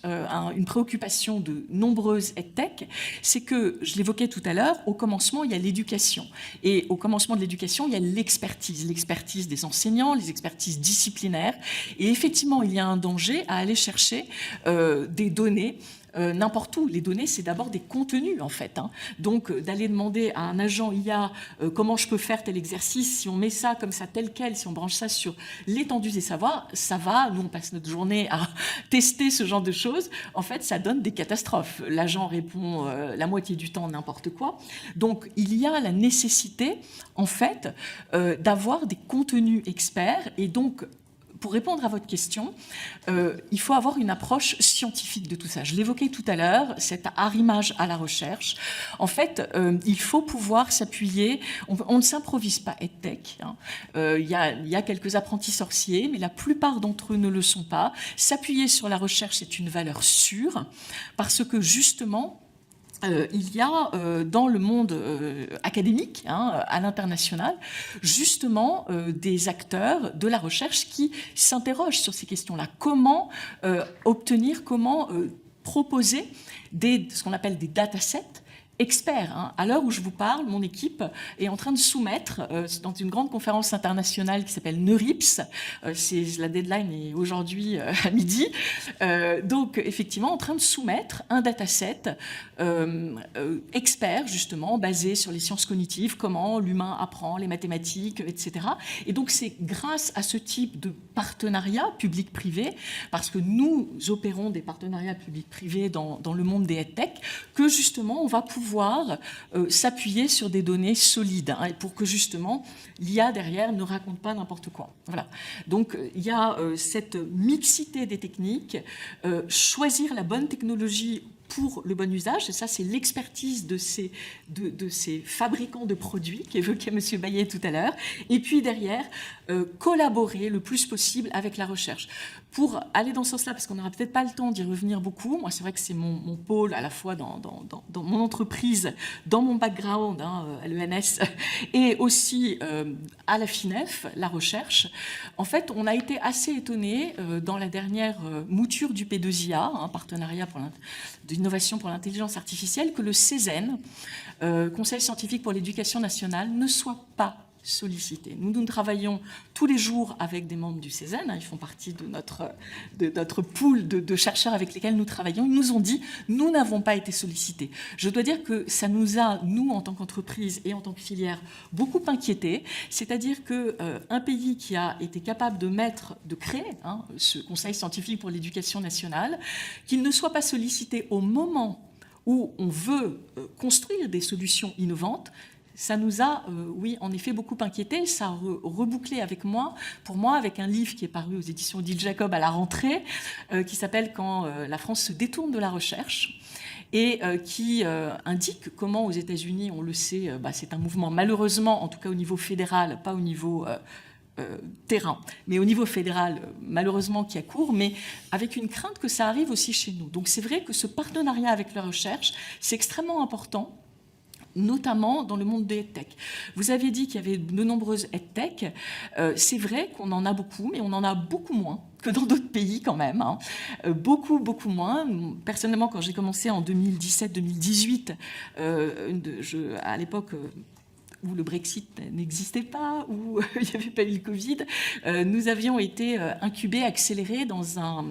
une préoccupation de nombreuses EdTech, c'est que, je l'évoquais tout à l'heure, au commencement, il y a l'éducation. Et au commencement de l'éducation, il y a l'expertise des enseignants, les expertises disciplinaires. Et effectivement, il y a un danger à aller chercher des données n'importe où. Les données, c'est d'abord des contenus, en fait. Hein. Donc, d'aller demander à un agent IA comment je peux faire tel exercice, si on met ça comme ça, tel quel, si on branche ça sur l'étendue des savoirs, ça va. Nous, on passe notre journée à tester ce genre de choses. En fait, ça donne des catastrophes. L'agent répond la moitié du temps n'importe quoi. Donc, il y a la nécessité, en fait, d'avoir des contenus experts. Et donc, pour répondre à votre question, il faut avoir une approche scientifique de tout ça. Je l'évoquais tout à l'heure, cet arrimage à la recherche. En fait, il faut pouvoir s'appuyer. On ne s'improvise pas EdTech. Hein. Il y a quelques apprentis sorciers, mais la plupart d'entre eux ne le sont pas. S'appuyer sur la recherche, c'est une valeur sûre, parce que justement, il y a dans le monde académique, hein, à l'international, justement des acteurs de la recherche qui s'interrogent sur ces questions-là. Comment obtenir, comment proposer ce qu'on appelle des datasets experts. Hein. À l'heure où je vous parle, mon équipe est en train de soumettre, dans une grande conférence internationale qui s'appelle NeurIPS, la deadline est aujourd'hui à midi, donc effectivement en train de soumettre un dataset expert, justement, basé sur les sciences cognitives, comment l'humain apprend, les mathématiques, etc. Et donc c'est grâce à ce type de partenariat public-privé, parce que nous opérons des partenariats public-privés dans le monde des EdTech, que justement on va pouvoir s'appuyer sur des données solides, hein, pour que justement l'IA derrière ne raconte pas n'importe quoi. Voilà. Donc il y a cette mixité des techniques, choisir la bonne technologie pour le bon usage, et ça c'est l'expertise de ces fabricants de produits qu'évoquait M. Bayet tout à l'heure, et puis derrière, collaborer le plus possible avec la recherche. Pour aller dans ce sens-là, parce qu'on n'aura peut-être pas le temps d'y revenir beaucoup, moi c'est vrai que c'est mon pôle à la fois dans mon entreprise, dans mon background, hein, à l'ENS, et aussi à la FINEF, la recherche. En fait, on a été assez étonnés dans la dernière mouture du P2IA, un partenariat d'innovation pour l'intelligence artificielle, que le CESEN, Conseil scientifique pour l'éducation nationale, ne soit pas sollicité. Nous travaillons tous les jours avec des membres du CESEN, hein, ils font partie de notre pool de chercheurs avec lesquels nous travaillons. Ils nous ont dit, nous n'avons pas été sollicités. Je dois dire que ça nous a, nous, en tant qu'entreprise et en tant que filière, beaucoup inquiétés. C'est-à-dire qu'un pays qui a été capable de créer, hein, ce Conseil scientifique pour l'éducation nationale, qu'il ne soit pas sollicité au moment où on veut construire des solutions innovantes, ça nous a, oui, en effet, beaucoup inquiétés. Ça a rebouclé pour moi, avec un livre qui est paru aux éditions Odile Jacob à la rentrée, qui s'appelle « Quand la France se détourne de la recherche », et qui indique comment aux États-Unis, on le sait, c'est un mouvement, malheureusement, en tout cas au niveau fédéral, pas au niveau terrain, mais au niveau fédéral, malheureusement, qui a cours, mais avec une crainte que ça arrive aussi chez nous. Donc c'est vrai que ce partenariat avec la recherche, c'est extrêmement important, notamment dans le monde des EdTech. Vous avez dit qu'il y avait de nombreuses EdTech. C'est vrai qu'on en a beaucoup, mais on en a beaucoup moins que dans d'autres pays quand même. Hein. Beaucoup, beaucoup moins. Personnellement, quand j'ai commencé en 2017-2018, à l'époque où le Brexit n'existait pas, où il n'y avait pas eu le Covid, nous avions été incubés, accélérés dans un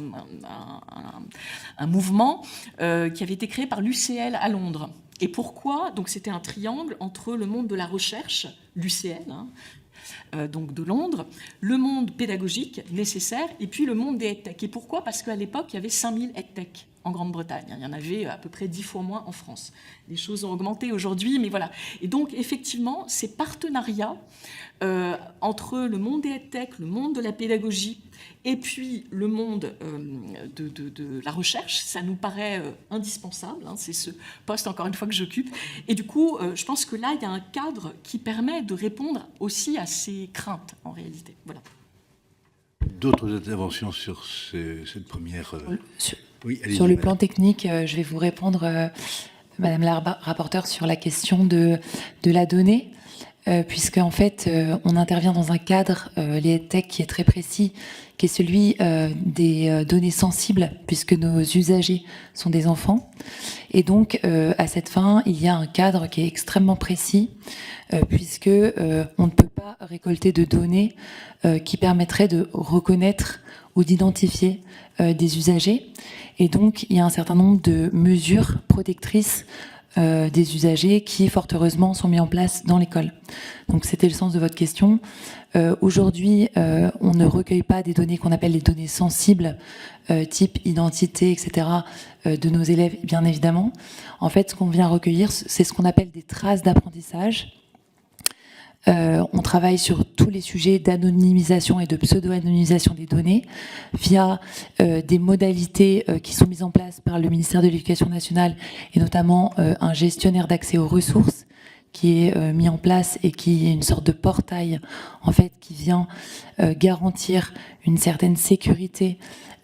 mouvement qui avait été créé par l'UCL à Londres. Et pourquoi? Donc c'était un triangle entre le monde de la recherche, l'UCL, hein, donc de Londres, le monde pédagogique nécessaire, et puis le monde des EdTech. Et pourquoi? Parce qu'à l'époque, il y avait 5000 EdTech en Grande-Bretagne. Il y en avait à peu près 10 fois moins en France. Les choses ont augmenté aujourd'hui, mais voilà. Et donc, effectivement, ces partenariats entre le monde des EdTech, le monde de la pédagogie, et puis le monde de la recherche, ça nous paraît indispensable. Hein, c'est ce poste, encore une fois, que j'occupe. Et du coup, je pense que là, il y a un cadre qui permet de répondre aussi à ces craintes, en réalité. Voilà. D'autres interventions sur cette première... Oui, sur le plan technique, je vais vous répondre, Madame la rapporteure, sur la question de la donnée, puisque en fait, on intervient dans un cadre, les EdTech, qui est très précis, qui est celui des données sensibles, puisque nos usagers sont des enfants. Et donc, à cette fin, il y a un cadre qui est extrêmement précis, puisque on ne peut pas récolter de données qui permettraient de reconnaître ou d'identifier des usagers. Et donc, il y a un certain nombre de mesures protectrices des usagers qui, fort heureusement, sont mis en place dans l'école. Donc, c'était le sens de votre question. Aujourd'hui, on ne recueille pas des données qu'on appelle les données sensibles, type identité, etc., de nos élèves, bien évidemment. En fait, ce qu'on vient recueillir, c'est ce qu'on appelle des traces d'apprentissage. On travaille sur tous les sujets d'anonymisation et de pseudo-anonymisation des données via des modalités qui sont mises en place par le ministère de l'Éducation nationale et notamment un gestionnaire d'accès aux ressources qui est mis en place et qui est une sorte de portail en fait qui vient garantir une certaine sécurité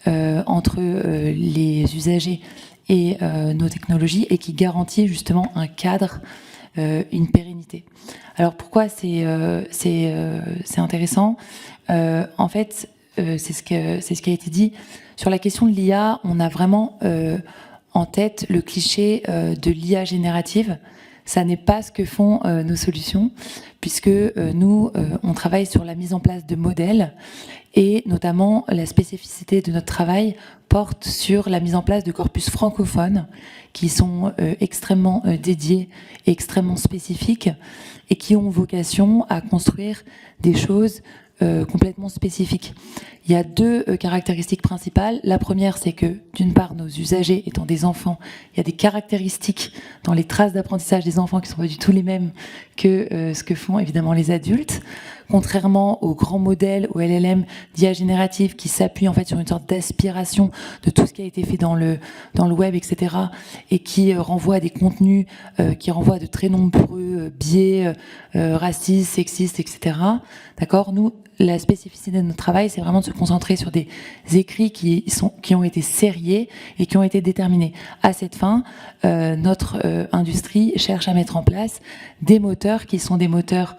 entre les usagers et nos technologies et qui garantit justement un cadre, une pérennité. Alors pourquoi c'est intéressant en fait, c'est ce qui a été dit. Sur la question de l'IA, on a vraiment en tête le cliché de l'IA générative. Ça n'est pas ce que font nos solutions, puisque nous, on travaille sur la mise en place de modèles et notamment la spécificité de notre travail porte sur la mise en place de corpus francophones qui sont extrêmement dédiés et extrêmement spécifiques et qui ont vocation à construire des choses complètement spécifiques. Il y a deux caractéristiques principales. La première, c'est que, d'une part, nos usagers étant des enfants, il y a des caractéristiques dans les traces d'apprentissage des enfants qui ne sont pas du tout les mêmes que ce que font évidemment les adultes. Contrairement aux grands modèles, aux LLM d'IA générative qui s'appuient en fait sur une sorte d'aspiration de tout ce qui a été fait dans le web, etc., et qui renvoient à des contenus qui renvoient à de très nombreux biais racistes, sexistes, etc. D'accord ? Nous, la spécificité de notre travail, c'est vraiment de se concentrer sur des écrits qui ont été sériés et qui ont été déterminés. À cette fin, notre industrie cherche à mettre en place des moteurs qui sont des moteurs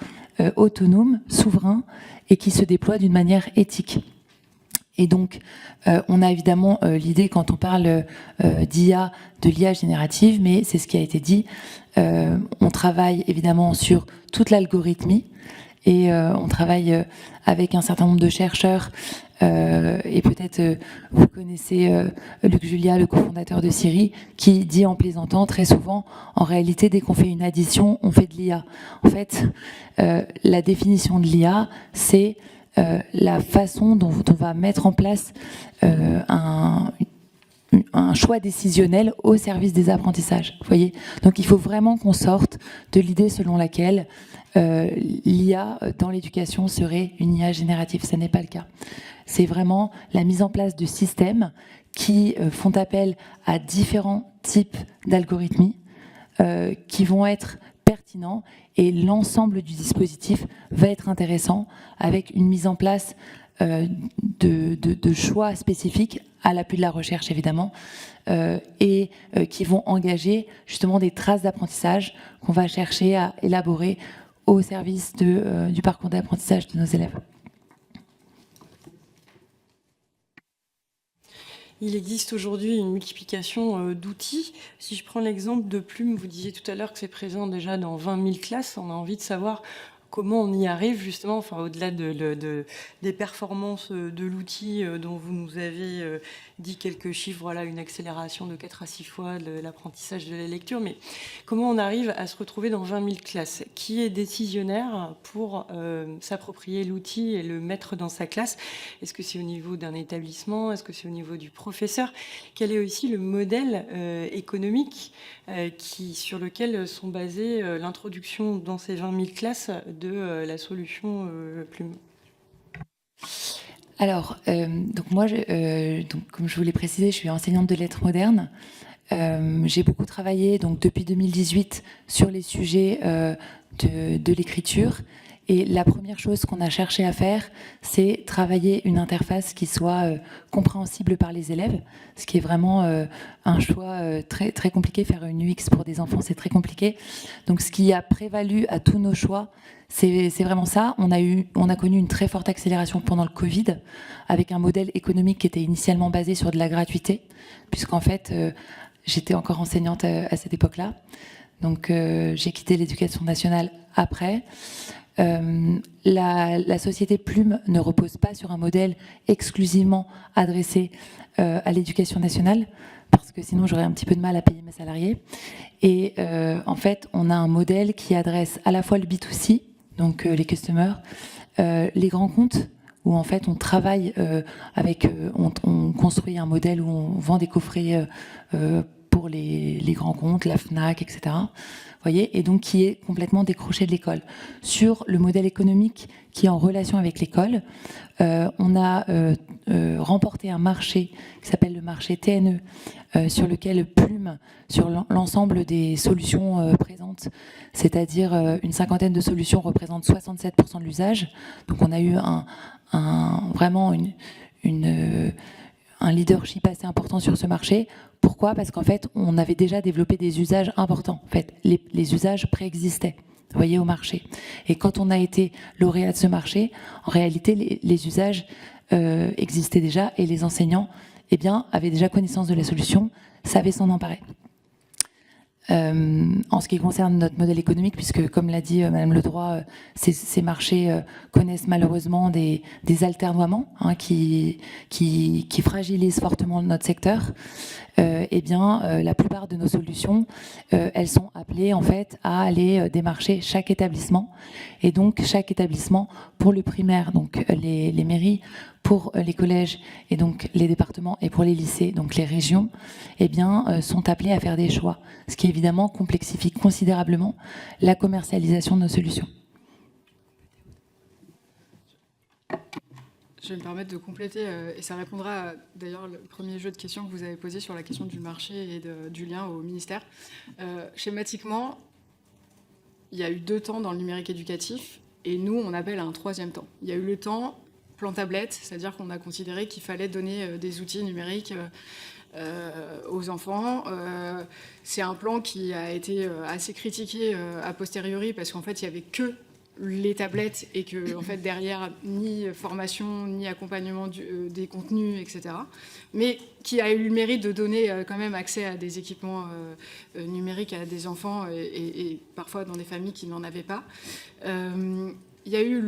autonomes, souverains et qui se déploient d'une manière éthique. Et donc, on a évidemment l'idée, quand on parle d'IA, de l'IA générative, mais c'est ce qui a été dit. On travaille évidemment sur toute l'algorithmie et on travaille avec un certain nombre de chercheurs et peut-être vous connaissez Luc Julia, le cofondateur de Siri, qui dit en plaisantant très souvent, en réalité, dès qu'on fait une addition, on fait de l'IA. En fait, la définition de l'IA, c'est la façon dont on va mettre en place un choix décisionnel au service des apprentissages. Vous voyez ? Donc il faut vraiment qu'on sorte de l'idée selon laquelle l'IA dans l'éducation serait une IA générative. Ce n'est pas le cas. C'est vraiment la mise en place de systèmes qui font appel à différents types d'algorithmes qui vont être pertinents et l'ensemble du dispositif va être intéressant avec une mise en place de choix spécifiques à l'appui de la recherche évidemment et qui vont engager justement des traces d'apprentissage qu'on va chercher à élaborer au service du parcours d'apprentissage de nos élèves. Il existe aujourd'hui une multiplication d'outils. Si je prends l'exemple de Plume, vous disiez tout à l'heure que c'est présent déjà dans 20 000 classes. On a envie de savoir comment on y arrive justement, enfin, au-delà des performances de l'outil dont vous nous avez dit quelques chiffres, voilà, une accélération de 4 à 6 fois de l'apprentissage de la lecture, mais comment on arrive à se retrouver dans 20 000 classes ? Qui est décisionnaire pour s'approprier l'outil et le mettre dans sa classe ? Est-ce que c'est au niveau d'un établissement ? Est-ce que c'est au niveau du professeur ? Quel est aussi le modèle économique sur lequel sont basées l'introduction dans ces 20 000 classes de la solution Plume ? Alors, donc moi, donc, comme je vous l'ai précisé, je suis enseignante de lettres modernes. J'ai beaucoup travaillé donc, depuis 2018 sur les sujets de l'écriture. Et la première chose qu'on a cherché à faire, c'est travailler une interface qui soit compréhensible par les élèves, ce qui est vraiment un choix très, très compliqué. Faire une UX pour des enfants, c'est très compliqué. Donc ce qui a prévalu à tous nos choix, c'est vraiment ça. On a connu une très forte accélération pendant le Covid, avec un modèle économique qui était initialement basé sur de la gratuité, puisqu'en fait, j'étais encore enseignante à cette époque-là. Donc j'ai quitté l'éducation nationale après. La société Plume ne repose pas sur un modèle exclusivement adressé à l'éducation nationale, parce que sinon j'aurais un petit peu de mal à payer mes salariés. Et en fait, on a un modèle qui adresse à la fois le B2C, donc les customers, les grands comptes, où en fait on travaille on construit un modèle où on vend des coffrets pour les grands comptes, la Fnac, etc. Voyez, et donc qui est complètement décroché de l'école. Sur le modèle économique qui est en relation avec l'école, on a remporté un marché qui s'appelle le marché TNE, sur lequel Plume, sur l'ensemble des solutions présentes, c'est-à-dire une cinquantaine de solutions représentent 67% de l'usage. Donc on a eu vraiment un leadership assez important sur ce marché. Pourquoi ? Parce qu'en fait, on avait déjà développé des usages importants. En fait, les usages préexistaient, vous voyez, au marché. Et quand on a été lauréat de ce marché, en réalité, les usages existaient déjà et les enseignants, eh bien, avaient déjà connaissance de la solution, savaient s'en emparer. En ce qui concerne notre modèle économique, puisque comme l'a dit Madame Ledroit, ces marchés connaissent malheureusement des alternoiements qui fragilisent fortement notre secteur. Eh bien, la plupart de nos solutions, elles sont appelées en fait à aller démarcher chaque établissement, et donc chaque établissement pour le primaire, donc les mairies, pour les collèges et donc les départements, et pour les lycées, donc les régions, eh bien, sont appelés à faire des choix, ce qui évidemment complexifie considérablement la commercialisation de nos solutions. Je vais me permettre de compléter, et ça répondra d'ailleurs le premier jeu de questions que vous avez posé sur la question du marché et du lien au ministère. Schématiquement, il y a eu 2 temps dans le numérique éducatif, et nous, on appelle à un 3e temps. Il y a eu le temps plan tablette, c'est-à-dire qu'on a considéré qu'il fallait donner des outils numériques aux enfants. C'est un plan qui a été assez critiqué a posteriori, parce qu'en fait, il n'y avait que les tablettes et que en fait, derrière, ni formation, ni accompagnement des contenus, etc. Mais qui a eu le mérite de donner quand même accès à des équipements numériques à des enfants et parfois dans des familles qui n'en avaient pas. Il y a eu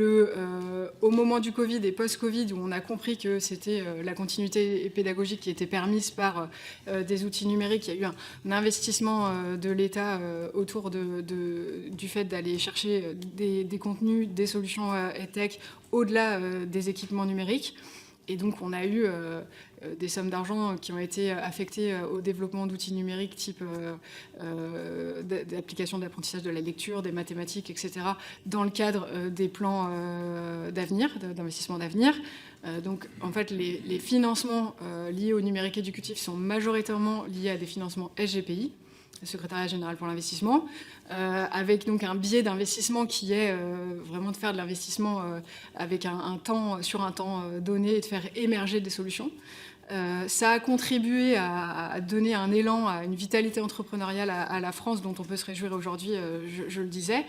au moment du Covid et post-Covid, où on a compris que c'était la continuité pédagogique qui était permise par des outils numériques. Il y a eu un investissement de l'État autour du fait d'aller chercher des contenus, des solutions EdTech au-delà des équipements numériques. Et donc, on a eu des sommes d'argent qui ont été affectées au développement d'outils numériques type d'application de l'apprentissage de la lecture, des mathématiques, etc., dans le cadre des plans d'avenir, d'investissement d'avenir. Donc, en fait, les financements liés au numérique éducatif sont majoritairement liés à des financements SGPI, le Secrétariat général pour l'investissement, avec donc un biais d'investissement qui est vraiment de faire de l'investissement avec sur un temps donné et de faire émerger des solutions. Ça a contribué à donner un élan, à une vitalité entrepreneuriale à la France dont on peut se réjouir aujourd'hui, je le disais.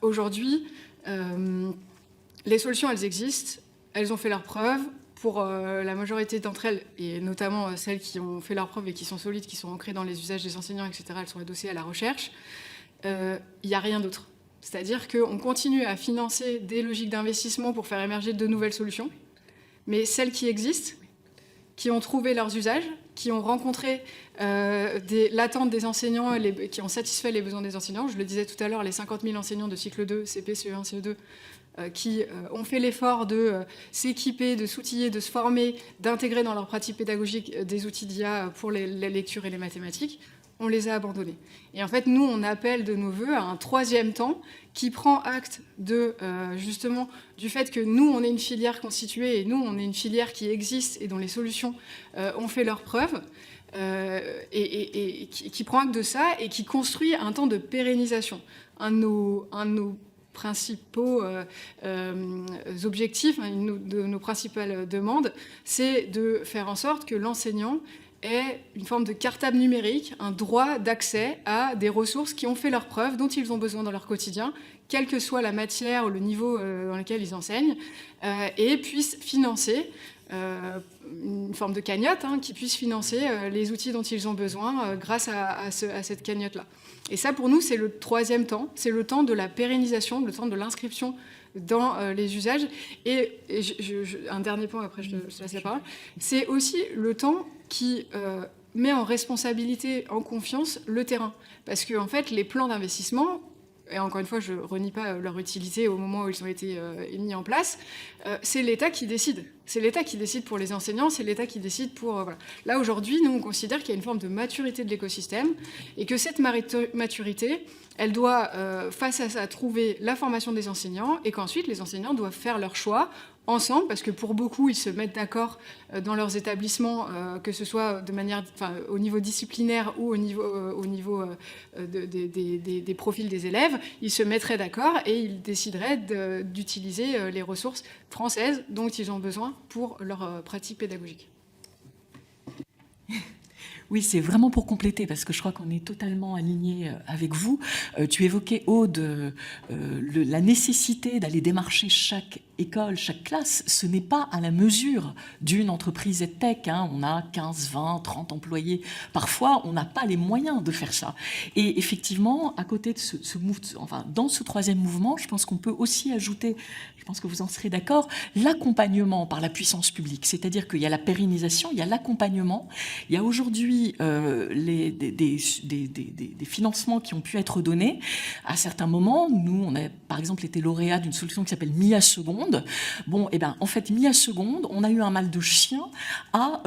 Aujourd'hui, les solutions, elles existent, elles ont fait leurs preuves. Pour la majorité d'entre elles, et notamment celles qui ont fait leurs preuves et qui sont solides, qui sont ancrées dans les usages des enseignants, etc., elles sont adossées à la recherche, il n'y a rien d'autre. C'est-à-dire qu'on continue à financer des logiques d'investissement pour faire émerger de nouvelles solutions, mais celles qui existent, qui ont trouvé leurs usages, qui ont rencontré l'attente des enseignants, qui ont satisfait les besoins des enseignants. Je le disais tout à l'heure, les 50 000 enseignants de cycle 2, CP, CE1, CE2, qui ont fait l'effort de s'équiper, de s'outiller, de se former, d'intégrer dans leur pratique pédagogique des outils d'IA pour les lectures et les mathématiques, on les a abandonnés. Et en fait, nous, on appelle de nos voeux à un 3e temps qui prend acte justement du fait que nous, on est une filière constituée et nous, on est une filière qui existe et dont les solutions ont fait leurs preuves, et qui prend acte de ça et qui construit un temps de pérennisation. Un de nos principaux objectifs, une de nos principales demandes, c'est de faire en sorte que l'enseignant est une forme de cartable numérique, un droit d'accès à des ressources qui ont fait leurs preuves, dont ils ont besoin dans leur quotidien, quelle que soit la matière ou le niveau dans lequel ils enseignent, et puissent financer une forme de cagnotte qui puisse financer les outils dont ils ont besoin grâce à cette cagnotte-là. Et ça, pour nous, c'est le troisième temps, c'est le temps de la pérennisation, le temps de l'inscription dans les usages. Et un dernier point, après je te laisse la parole, c'est aussi le temps qui met en responsabilité, en confiance, le terrain. Parce que, en fait, les plans d'investissement, et encore une fois, je ne renie pas leur utilité au moment où ils ont été mis en place, c'est l'État qui décide. C'est l'État qui décide pour les enseignants, c'est l'État qui décide pour... voilà. Là, aujourd'hui, nous, on considère qu'il y a une forme de maturité de l'écosystème et que cette maturité, elle doit, face à ça, trouver la formation des enseignants et qu'ensuite, les enseignants doivent faire leur choix ensemble, parce que pour beaucoup, ils se mettent d'accord dans leurs établissements, que ce soit de manière, au niveau disciplinaire ou au niveau des profils des élèves, ils se mettraient d'accord et ils décideraient d'utiliser les ressources françaises dont ils ont besoin pour leur pratique pédagogique. Oui, c'est vraiment pour compléter, parce que je crois qu'on est totalement alignés avec vous. Tu évoquais, Aude, la nécessité d'aller démarcher chaque école, chaque classe. Ce n'est pas à la mesure d'une entreprise EdTech. On a 15, 20, 30 employés. Parfois, on n'a pas les moyens de faire ça. Et effectivement, à côté de dans ce troisième mouvement, je pense qu'on peut aussi ajouter, je pense que vous en serez d'accord, l'accompagnement par la puissance publique. C'est-à-dire qu'il y a la pérennisation, il y a l'accompagnement. Il y a aujourd'hui des financements qui ont pu être donnés. À certains moments, nous, on a par exemple été lauréat d'une solution qui s'appelle Mia Seconde. Bon, et bien, en fait, Mia Seconde, on a eu un mal de chien à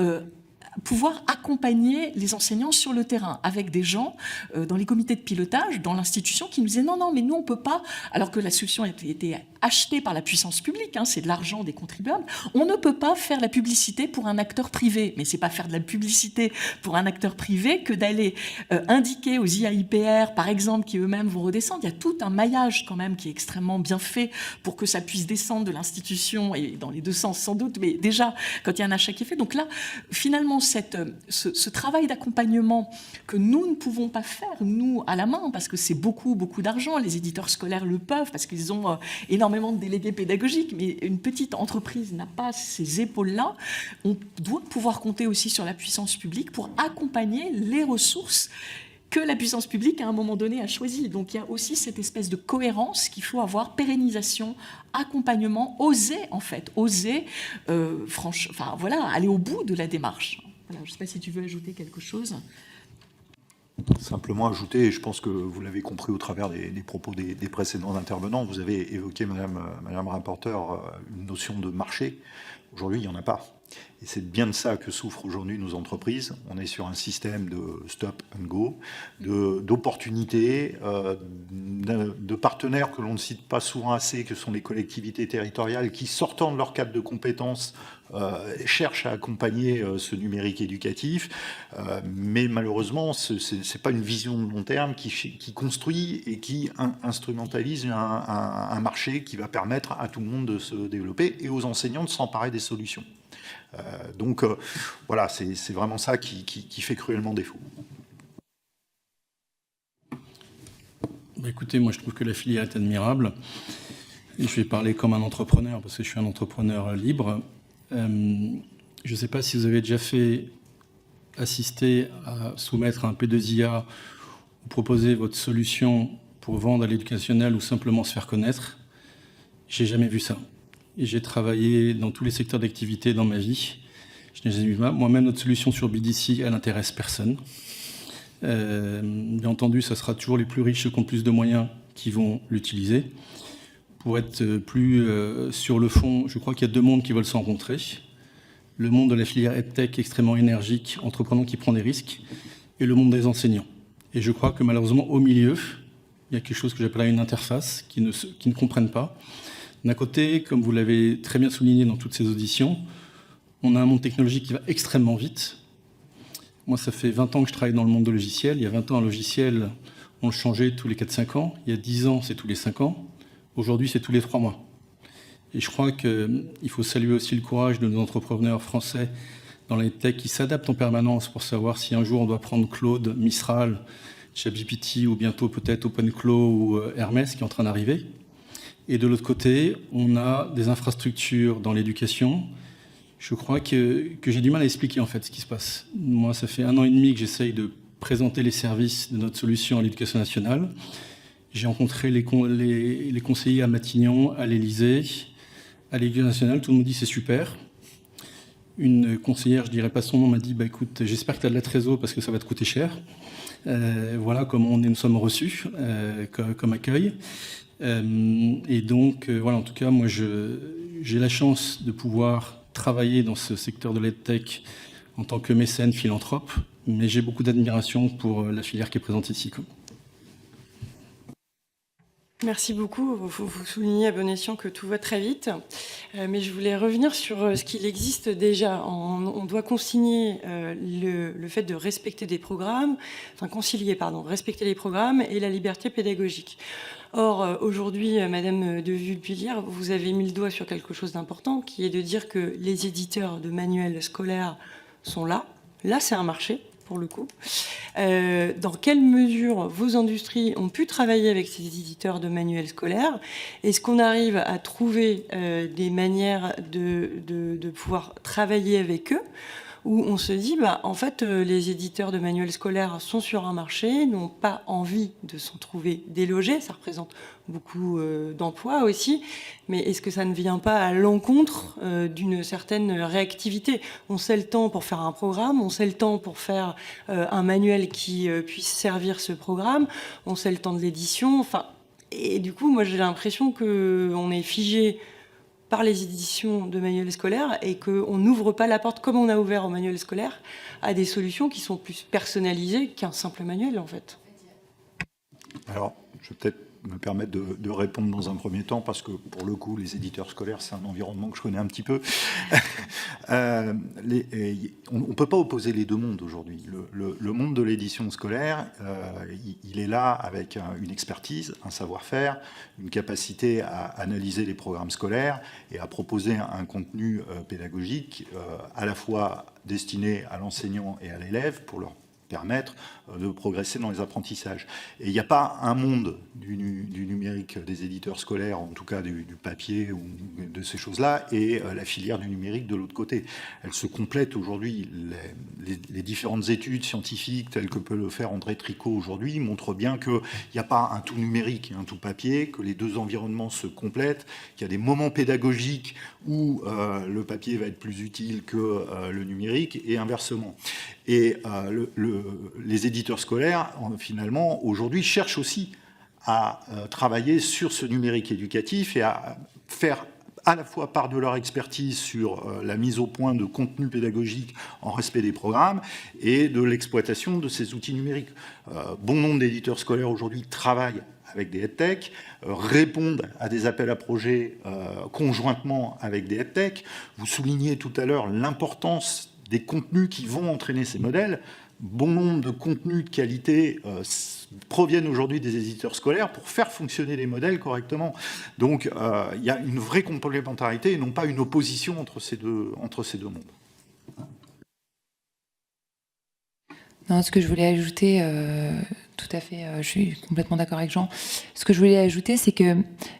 pouvoir accompagner les enseignants sur le terrain avec des gens dans les comités de pilotage, dans l'institution, qui nous disaient non, mais nous, on peut pas, alors que la solution a été achetée par la puissance publique, c'est de l'argent des contribuables, on ne peut pas faire la publicité pour un acteur privé. Mais c'est pas faire de la publicité pour un acteur privé que d'aller indiquer aux IAIPR, par exemple, qui eux-mêmes vont redescendre. Il y a tout un maillage quand même qui est extrêmement bien fait pour que ça puisse descendre de l'institution, et dans les deux sens sans doute, mais déjà, quand il y a un achat qui est fait. Donc là, finalement, ce travail d'accompagnement que nous ne pouvons pas faire, nous, à la main, parce que c'est beaucoup d'argent, les éditeurs scolaires le peuvent, parce qu'ils ont énormément de délégués pédagogiques, mais une petite entreprise n'a pas ces épaules-là. On doit pouvoir compter aussi sur la puissance publique pour accompagner les ressources que la puissance publique, à un moment donné, a choisi. Donc il y a aussi cette espèce de cohérence qu'il faut avoir, pérennisation, accompagnement, oser, aller au bout de la démarche. Voilà, je ne sais pas si tu veux ajouter quelque chose. Simplement ajouter, et je pense que vous l'avez compris au travers des propos des précédents intervenants, vous avez évoqué, madame la rapporteure, une notion de marché. Aujourd'hui, il n'y en a pas. Et c'est bien de ça que souffrent aujourd'hui nos entreprises. On est sur un système de stop and go, d'opportunités, de partenaires que l'on ne cite pas souvent assez, que sont les collectivités territoriales, qui, sortant de leur cadre de compétences, cherchent à accompagner ce numérique éducatif. Mais malheureusement, ce n'est pas une vision de long terme qui construit et qui instrumentalise un marché qui va permettre à tout le monde de se développer et aux enseignants de s'emparer des solutions. Donc voilà, c'est vraiment ça qui fait cruellement défaut. Écoutez, moi je trouve que la filière est admirable. Et je vais parler comme un entrepreneur, parce que je suis un entrepreneur libre. Je ne sais pas si vous avez déjà assisté à soumettre un P2IA ou proposer votre solution pour vendre à l'éducationnel ou simplement se faire connaître. J'ai jamais vu ça. Et j'ai travaillé dans tous les secteurs d'activité dans ma vie. Je n'ai jamais vu ça. Moi-même, notre solution sur BDC, elle n'intéresse personne. Bien entendu, ça sera toujours les plus riches, ceux qui ont plus de moyens, qui vont l'utiliser. Pour être plus sur le fond, je crois qu'il y a deux mondes qui veulent se rencontrer. Le monde de la filière EdTech extrêmement énergique, entreprenant qui prend des risques, et le monde des enseignants. Et je crois que malheureusement, au milieu, il y a quelque chose que j'appelle une interface qui ne comprennent pas. D'un côté, comme vous l'avez très bien souligné dans toutes ces auditions, on a un monde technologique qui va extrêmement vite. Moi, ça fait 20 ans que je travaille dans le monde de logiciels. Il y a 20 ans, un logiciel, on le changeait tous les 4-5 ans. Il y a 10 ans, c'est tous les 5 ans. Aujourd'hui, c'est tous les 3 mois. Et je crois qu'il faut saluer aussi le courage de nos entrepreneurs français dans les techs qui s'adaptent en permanence pour savoir si un jour on doit prendre Claude, Mistral, ChatGPT ou bientôt peut-être OpenClaw ou Hermès qui est en train d'arriver. Et de l'autre côté, on a des infrastructures dans l'éducation. Je crois que j'ai du mal à expliquer en fait ce qui se passe. Moi, ça fait 1 an et demi que j'essaye de présenter les services de notre solution à l'éducation nationale. J'ai rencontré les conseillers à Matignon, à l'Élysée, à l'éducation nationale. Tout le monde dit c'est super. Une conseillère, je ne dirais pas son nom, m'a dit écoute, j'espère que tu as de la trésor parce que ça va te coûter cher. Voilà comment nous sommes reçus comme accueil. Et donc, voilà, en tout cas, moi, j'ai la chance de pouvoir travailler dans ce secteur de l'EdTech en tant que mécène, philanthrope, mais j'ai beaucoup d'admiration pour la filière qui est présente ici. Merci beaucoup. Vous soulignez à bon escient que tout va très vite. Mais je voulais revenir sur ce qu'il existe déjà. On doit concilier le fait de respecter des programmes, respecter les programmes et la liberté pédagogique. Or, aujourd'hui, Madame de Vulpilière, vous avez mis le doigt sur quelque chose d'important, qui est de dire que les éditeurs de manuels scolaires sont là. Là, c'est un marché, pour le coup. Dans quelle mesure vos industries ont pu travailler avec ces éditeurs de manuels scolaires? Est-ce qu'on arrive à trouver des manières de pouvoir travailler avec eux, où on se dit, en fait, les éditeurs de manuels scolaires sont sur un marché, n'ont pas envie de s'en trouver délogés, ça représente beaucoup d'emplois aussi, mais est-ce que ça ne vient pas à l'encontre d'une certaine réactivité? On sait le temps pour faire un programme, on sait le temps pour faire un manuel qui puisse servir ce programme, on sait le temps de l'édition, et du coup, moi j'ai l'impression qu'on est figé par les éditions de manuels scolaires et qu'on n'ouvre pas la porte, comme on a ouvert au manuel scolaire, à des solutions qui sont plus personnalisées qu'un simple manuel, en fait. Alors, je vais peut-être me permettre de répondre dans un premier temps, parce que, pour le coup, les éditeurs scolaires, c'est un environnement que je connais un petit peu. On ne peut pas opposer les deux mondes aujourd'hui. Le monde de l'édition scolaire, il est là avec une expertise, un savoir-faire, une capacité à analyser les programmes scolaires et à proposer un contenu pédagogique à la fois destiné à l'enseignant et à l'élève pour leur permettre de progresser dans les apprentissages. Et il n'y a pas un monde du numérique des éditeurs scolaires, en tout cas du papier ou de ces choses-là, et la filière du numérique de l'autre côté. Elles se complètent aujourd'hui. Les différentes études scientifiques, telles que peut le faire André Tricot aujourd'hui, montrent bien qu'il n'y a pas un tout numérique et un tout papier, que les deux environnements se complètent, qu'il y a des moments pédagogiques où le papier va être plus utile que le numérique, et inversement. Et les éditeurs scolaires, finalement, aujourd'hui, cherchent aussi à travailler sur ce numérique éducatif et à faire à la fois part de leur expertise sur la mise au point de contenus pédagogiques en respect des programmes et de l'exploitation de ces outils numériques. Bon nombre d'éditeurs scolaires aujourd'hui travaillent avec des EdTech, répondent à des appels à projets conjointement avec des EdTech. Vous soulignez tout à l'heure l'importance des contenus qui vont entraîner ces modèles. Bon nombre de contenus de qualité proviennent aujourd'hui des éditeurs scolaires pour faire fonctionner les modèles correctement. Donc, il y a une vraie complémentarité et non pas une opposition entre ces deux mondes. Non, ce que je voulais ajouter, tout à fait, je suis complètement d'accord avec Jean. Ce que je voulais ajouter, c'est que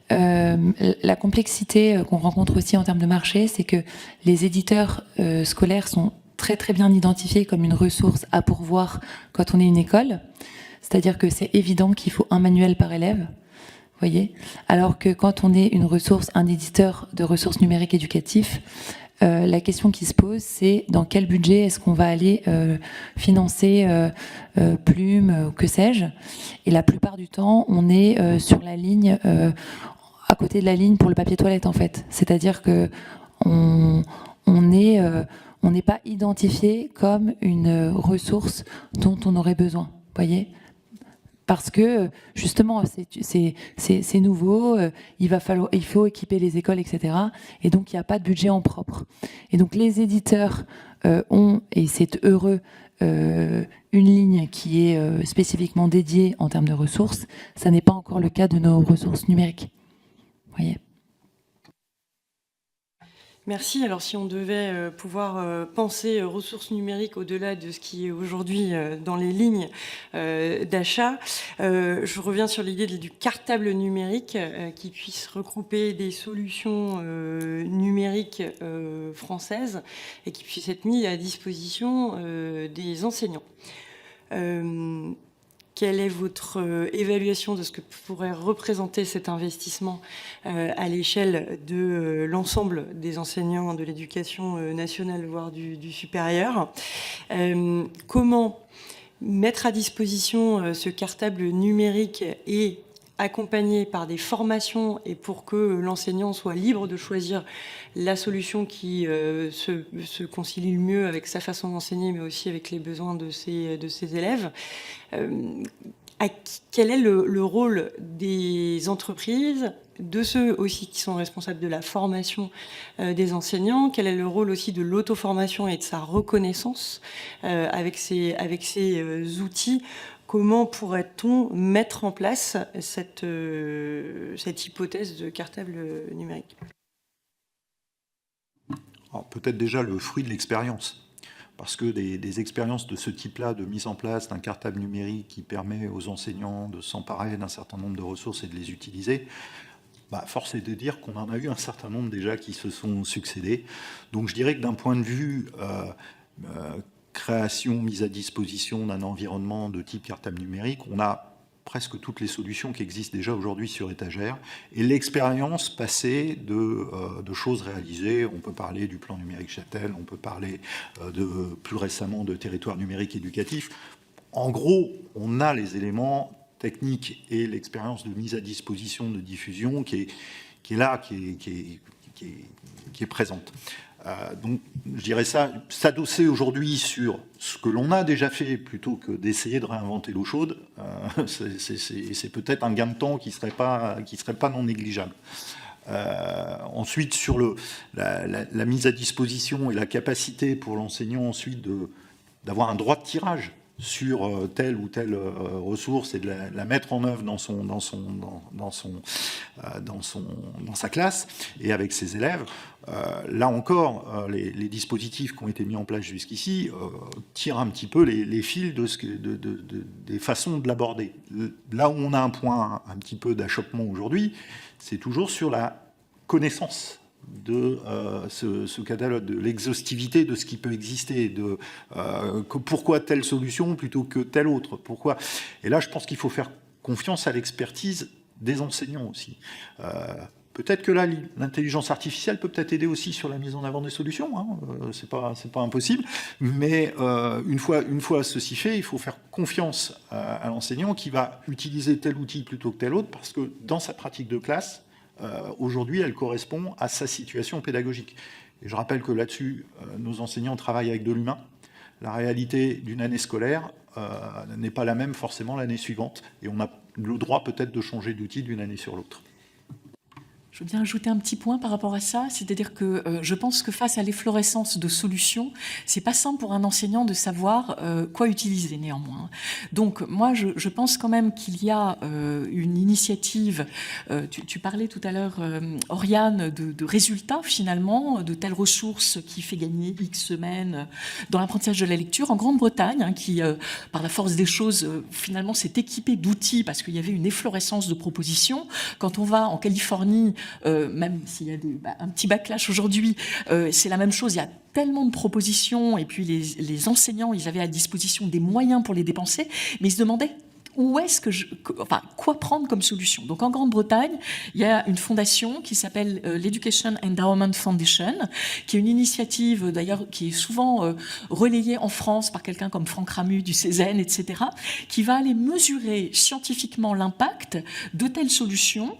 la complexité qu'on rencontre aussi en termes de marché, c'est que les éditeurs scolaires sont très très bien identifiés comme une ressource à pourvoir quand on est une école. C'est-à-dire que c'est évident qu'il faut un manuel par élève, voyez. Alors que quand on est une ressource, un éditeur de ressources numériques éducatifs, la question qui se pose, c'est dans quel budget est-ce qu'on va aller financer Plume, que sais-je. Et la plupart du temps, on est sur la ligne, à côté de la ligne pour le papier toilette, en fait. C'est-à-dire que on n'est pas identifié comme une ressource dont on aurait besoin, voyez. Parce que justement, c'est nouveau, il faut équiper les écoles, etc. Et donc, il n'y a pas de budget en propre. Et donc, les éditeurs ont, et c'est heureux, une ligne qui est spécifiquement dédiée en termes de ressources. Ça n'est pas encore le cas de nos ressources numériques. Vous voyez ? Merci. Alors, si on devait pouvoir penser ressources numériques au-delà de ce qui est aujourd'hui dans les lignes d'achat, je reviens sur l'idée du cartable numérique qui puisse regrouper des solutions numériques françaises et qui puisse être mis à disposition des enseignants. Quelle est votre évaluation de ce que pourrait représenter cet investissement à l'échelle de l'ensemble des enseignants de l'éducation nationale, voire du supérieur? Comment mettre à disposition ce cartable numérique et accompagné par des formations et pour que l'enseignant soit libre de choisir la solution qui se concilie le mieux avec sa façon d'enseigner, mais aussi avec les besoins de ses élèves. Quel est le rôle des entreprises, de ceux aussi qui sont responsables de la formation des enseignants? Quel est le rôle aussi de l'auto-formation et de sa reconnaissance avec ces outils? Comment pourrait-on mettre en place cette hypothèse de cartable numérique? Alors, peut-être déjà le fruit de l'expérience, parce que des expériences de ce type-là, de mise en place d'un cartable numérique qui permet aux enseignants de s'emparer d'un certain nombre de ressources et de les utiliser, force est de dire qu'on en a eu un certain nombre déjà qui se sont succédés. Donc je dirais que d'un point de vue création, mise à disposition d'un environnement de type cartable numérique, on a presque toutes les solutions qui existent déjà aujourd'hui sur étagère. Et l'expérience passée de choses réalisées, on peut parler du plan numérique Châtel, on peut parler plus récemment de territoire numérique éducatif. En gros, on a les éléments techniques et l'expérience de mise à disposition, de diffusion qui est là, qui est présente. Donc, je dirais ça, s'adosser aujourd'hui sur ce que l'on a déjà fait plutôt que d'essayer de réinventer l'eau chaude, c'est peut-être un gain de temps qui serait pas non négligeable. Ensuite, sur la mise à disposition et la capacité pour l'enseignant ensuite d'avoir un droit de tirage sur telle ou telle ressource et de la mettre en œuvre dans sa classe et avec ses élèves. Là encore, les dispositifs qui ont été mis en place jusqu'ici tirent un petit peu les fils des façons de l'aborder. Là où on a un point un petit peu d'achoppement aujourd'hui, c'est toujours sur la connaissance de ce catalogue, de l'exhaustivité de ce qui peut exister, pourquoi telle solution plutôt que telle autre, pourquoi. Et là, je pense qu'il faut faire confiance à l'expertise des enseignants aussi. Peut-être que là, l'intelligence artificielle peut peut-être aider aussi sur la mise en avant des solutions, hein. C'est pas impossible, mais une fois ceci fait, il faut faire confiance à l'enseignant qui va utiliser tel outil plutôt que tel autre, parce que dans sa pratique de classe, aujourd'hui, elle correspond à sa situation pédagogique. Et je rappelle que là-dessus, nos enseignants travaillent avec de l'humain. La réalité d'une année scolaire n'est pas la même forcément l'année suivante. Et on a le droit peut-être de changer d'outil d'une année sur l'autre. Je veux bien ajouter un petit point par rapport à ça, c'est-à-dire que je pense que face à l'efflorescence de solutions, c'est pas simple pour un enseignant de savoir quoi utiliser néanmoins. Donc moi, je pense quand même qu'il y a une initiative, tu parlais tout à l'heure, Oriane, de résultats finalement, de telles ressources qui fait gagner X semaines dans l'apprentissage de la lecture. En Grande-Bretagne, hein, qui, par la force des choses, finalement s'est équipée d'outils parce qu'il y avait une efflorescence de propositions. Quand on va en Californie, même s'il y a un petit backlash aujourd'hui, c'est la même chose, il y a tellement de propositions, et puis les enseignants, ils avaient à disposition des moyens pour les dépenser, mais ils se demandaient où est-ce quoi prendre comme solution. Donc en Grande-Bretagne, il y a une fondation qui s'appelle l'Education Endowment Foundation, qui est une initiative d'ailleurs qui est souvent relayée en France par quelqu'un comme Franck Ramu du Cézanne, etc., qui va aller mesurer scientifiquement l'impact de telles solutions,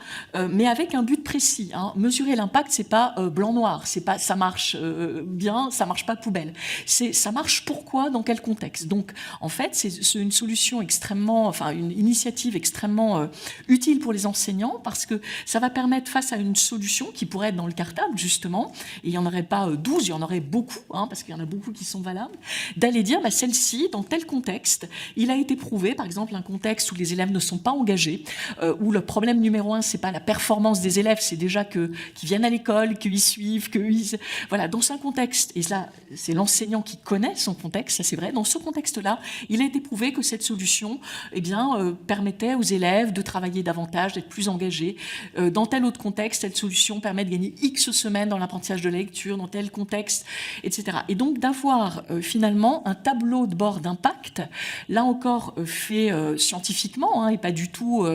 mais avec un but précis, hein. Mesurer l'impact, c'est pas blanc-noir, c'est pas ça marche bien, ça marche pas poubelle. C'est ça marche pourquoi, dans quel contexte. Donc en fait, c'est une solution extrêmement, enfin une initiative extrêmement utile pour les enseignants parce que ça va permettre, face à une solution qui pourrait être dans le cartable justement, et il n'y en aurait pas 12, il y en aurait beaucoup, parce qu'il y en a beaucoup qui sont valables, d'aller dire celle-ci, dans tel contexte, il a été prouvé, par exemple un contexte où les élèves ne sont pas engagés, où le problème numéro 1, c'est pas la performance des élèves, c'est déjà qu'ils viennent à l'école, qu'ils suivent, voilà, dans un contexte, et là c'est l'enseignant qui connaît son contexte, ça c'est vrai, dans ce contexte-là, il a été prouvé que cette solution permettait aux élèves de travailler davantage, d'être plus engagés. Dans tel autre contexte, cette solution permet de gagner X semaines dans l'apprentissage de la lecture, dans tel contexte, etc. Et donc d'avoir finalement un tableau de bord d'impact, là encore fait scientifiquement, et pas du tout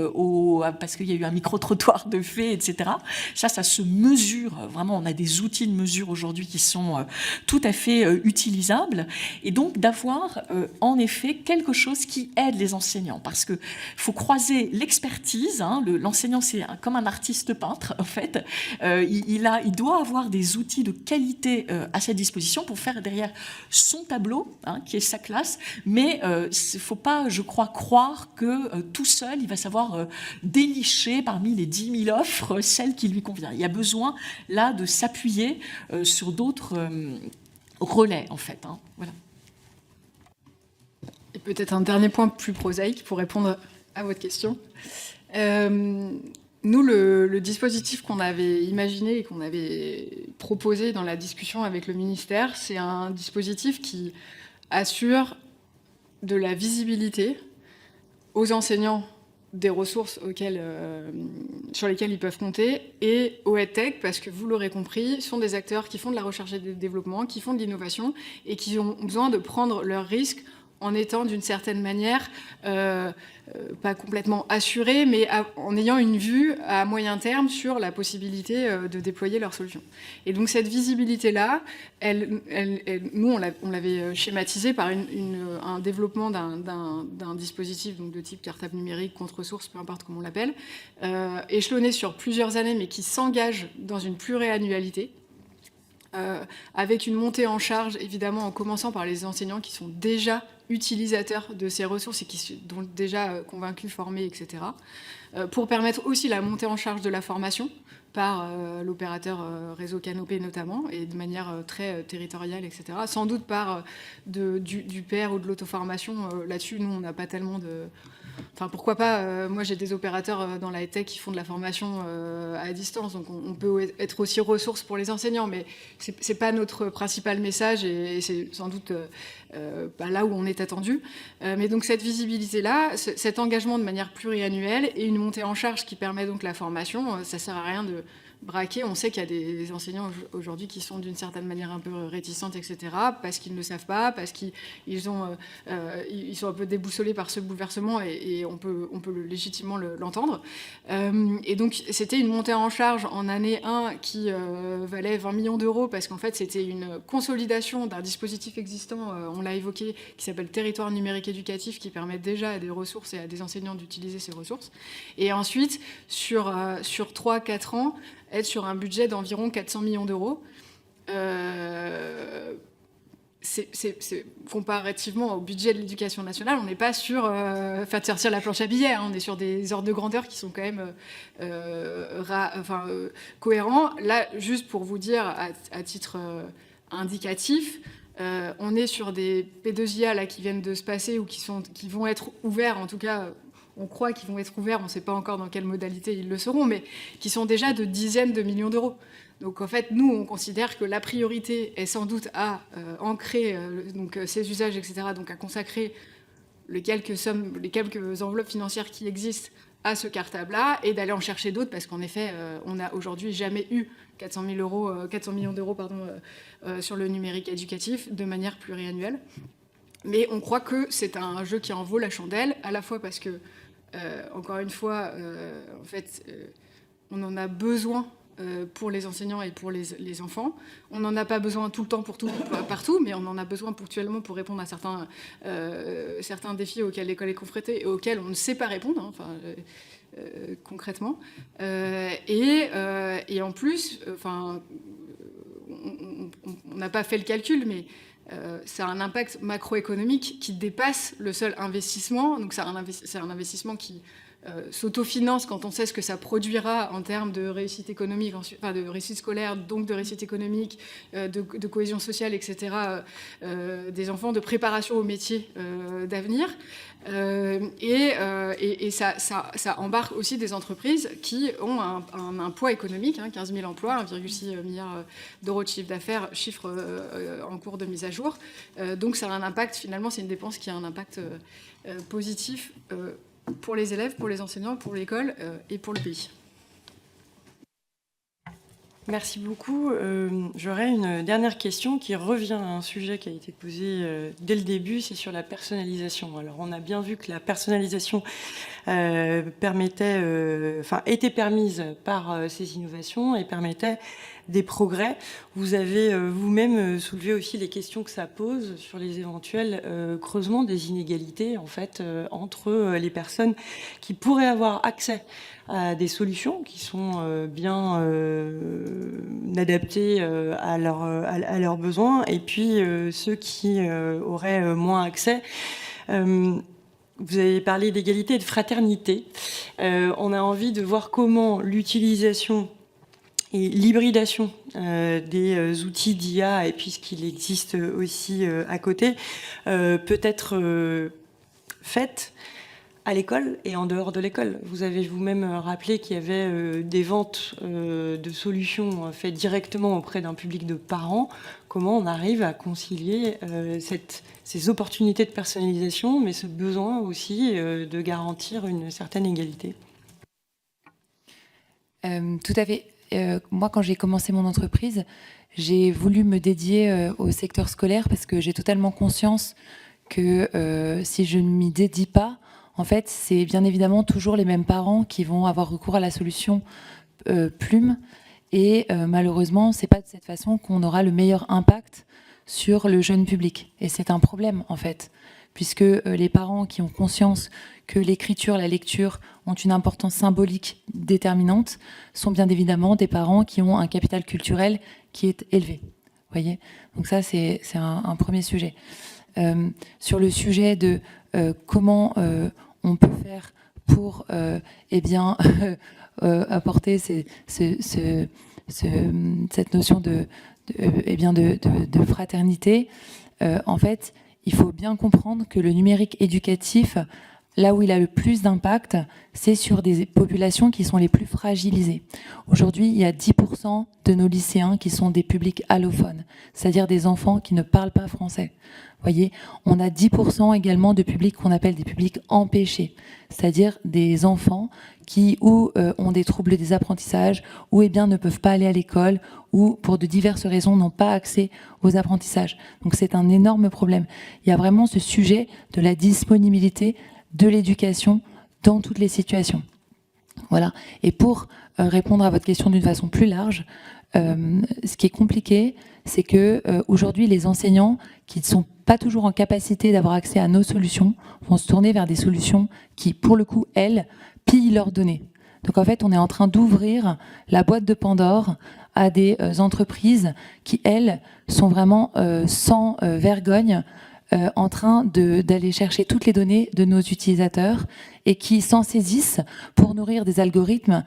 parce qu'il y a eu un micro-trottoir de fait, etc. Ça se mesure, vraiment, on a des outils de mesure aujourd'hui qui sont tout à fait utilisables, et donc d'avoir en effet quelque chose qui aide les enseignants, parce qu'il faut croiser l'expertise, l'enseignant c'est comme un artiste peintre en fait, il doit avoir des outils de qualité à sa disposition pour faire derrière son tableau, qui est sa classe, mais il ne faut pas, je crois, croire que tout seul il va savoir dénicher parmi les 10 000 offres celle qui lui convient. Il y a besoin là de s'appuyer sur d'autres relais en fait. Voilà. Et peut-être un dernier point plus prosaïque pour répondre à votre question. Nous, le dispositif qu'on avait imaginé et qu'on avait proposé dans la discussion avec le ministère, c'est un dispositif qui assure de la visibilité aux enseignants des ressources sur lesquelles ils peuvent compter, et aux EdTech, parce que vous l'aurez compris, sont des acteurs qui font de la recherche et du développement, qui font de l'innovation, et qui ont besoin de prendre leurs risques en étant d'une certaine manière pas complètement assurés, mais en ayant une vue à moyen terme sur la possibilité de déployer leurs solutions. Et donc cette visibilité-là, nous, on l'avait schématisée par un développement d'un dispositif donc de type cartable numérique, contre-ressources, peu importe comment on l'appelle, échelonné sur plusieurs années, mais qui s'engage dans une pluriannualité, avec une montée en charge, évidemment, en commençant par les enseignants qui sont déjà utilisateurs de ces ressources et qui sont déjà convaincus, formés, etc., pour permettre aussi la montée en charge de la formation par l'opérateur réseau Canopé notamment, et de manière très territoriale, etc. Sans doute par du pair ou de l'auto-formation. Là-dessus, nous, on n'a pas tellement de... Enfin, pourquoi pas, moi j'ai des opérateurs dans la EdTech qui font de la formation à distance, donc on peut être aussi ressource pour les enseignants, mais c'est pas notre principal message, et c'est sans doute pas là où on est attendu. Mais donc cette visibilité-là, cet engagement de manière pluriannuelle et une montée en charge qui permet donc la formation, ça sert à rien de braquer. On sait qu'il y a des enseignants aujourd'hui qui sont d'une certaine manière un peu réticentes, etc., parce qu'ils ne savent pas, parce qu'ils sont un peu déboussolés par ce bouleversement, et on peut légitimement l'entendre. Et donc c'était une montée en charge en année 1 qui valait 20 millions d'euros, parce qu'en fait c'était une consolidation d'un dispositif existant, on l'a évoqué, qui s'appelle Territoire numérique éducatif, qui permet déjà à des ressources et à des enseignants d'utiliser ces ressources. Et ensuite, sur 3-4 ans, être sur un budget d'environ 400 millions d'euros. C'est comparativement au budget de l'éducation nationale, on n'est pas sur faire sortir la planche à billets, on est sur des ordres de grandeur qui sont quand même cohérents. Là, juste pour vous dire, à titre indicatif, on est sur des P2IA là, qui viennent de se passer, ou qui vont être ouverts, en tout cas... On croit qu'ils vont être ouverts, on ne sait pas encore dans quelle modalité ils le seront, mais qui sont déjà de dizaines de millions d'euros. Donc en fait, nous, on considère que la priorité est sans doute à ancrer ces usages, etc., donc à consacrer les quelques enveloppes financières qui existent à ce cartable-là, et d'aller en chercher d'autres, parce qu'en effet, on n'a aujourd'hui jamais eu 400 millions d'euros sur le numérique éducatif de manière pluriannuelle. Mais on croit que c'est un jeu qui en vaut la chandelle, à la fois parce que, encore une fois, en fait, on en a besoin pour les enseignants et pour les enfants. On n'en a pas besoin tout le temps pour tout, partout, mais on en a besoin ponctuellement pour répondre à certains défis auxquels l'école est confrontée et auxquels on ne sait pas répondre, concrètement. Et en plus, on n'a pas fait le calcul, mais ça a un impact macroéconomique qui dépasse le seul investissement. Donc c'est un investissement qui s'autofinance quand on sait ce que ça produira en termes de réussite économique, enfin de réussite scolaire, donc de réussite économique, de cohésion sociale, etc., des enfants, de préparation au métier d'avenir. Et ça embarque aussi des entreprises qui ont un poids économique, 15 000 emplois, 1,6 milliard d'euros de chiffre d'affaires, chiffre en cours de mise à jour. Donc ça a un impact, finalement, c'est une dépense qui a un impact positif pour les élèves, pour les enseignants, pour l'école et pour le pays. Merci beaucoup. J'aurais une dernière question qui revient à un sujet qui a été posé dès le début, c'est sur la personnalisation. Alors, on a bien vu que la personnalisation était permise par ces innovations et permettait des progrès. Vous avez vous-même soulevé aussi les questions que ça pose sur les éventuels creusements des inégalités en fait entre les personnes qui pourraient avoir accès à des solutions qui sont bien adaptées à leurs besoins et puis ceux qui auraient moins accès. Vous avez parlé d'égalité et de fraternité. On a envie de voir comment l'utilisation et l'hybridation des outils d'IA, et puisqu'il existe aussi à côté, peut être faite à l'école et en dehors de l'école. Vous avez vous-même rappelé qu'il y avait des ventes de solutions faites directement auprès d'un public de parents. Comment on arrive à concilier ces opportunités de personnalisation, mais ce besoin aussi de garantir une certaine égalité ? Tout à fait. Moi, quand j'ai commencé mon entreprise, j'ai voulu me dédier au secteur scolaire parce que j'ai totalement conscience que si je ne m'y dédie pas, en fait, c'est bien évidemment toujours les mêmes parents qui vont avoir recours à la solution Plume. Et malheureusement, c'est pas de cette façon qu'on aura le meilleur impact sur le jeune public. Et c'est un problème, en fait, puisque les parents qui ont conscience que l'écriture, la lecture ont une importance symbolique déterminante sont bien évidemment des parents qui ont un capital culturel qui est élevé. Voyez ? Donc ça, c'est un premier sujet. Sur le sujet de comment on peut faire pour apporter cette notion de fraternité, en fait, il faut bien comprendre que le numérique éducatif, là où il a le plus d'impact, c'est sur des populations qui sont les plus fragilisées. Aujourd'hui, il y a 10% de nos lycéens qui sont des publics allophones, c'est-à-dire des enfants qui ne parlent pas français. Voyez, on a 10% également de publics qu'on appelle des publics empêchés, c'est-à-dire des enfants qui ou ont des troubles des apprentissages, ou ne peuvent pas aller à l'école, ou pour de diverses raisons n'ont pas accès aux apprentissages. Donc c'est un énorme problème. Il y a vraiment ce sujet de la disponibilité de l'éducation dans toutes les situations. Voilà. Et pour répondre à votre question d'une façon plus large, ce qui est compliqué, c'est que aujourd'hui, les enseignants qui ne sont pas toujours en capacité d'avoir accès à nos solutions vont se tourner vers des solutions qui, pour le coup, elles, pillent leurs données. Donc en fait, on est en train d'ouvrir la boîte de Pandore à des entreprises qui, elles, sont vraiment sans vergogne en train d'aller chercher toutes les données de nos utilisateurs et qui s'en saisissent pour nourrir des algorithmes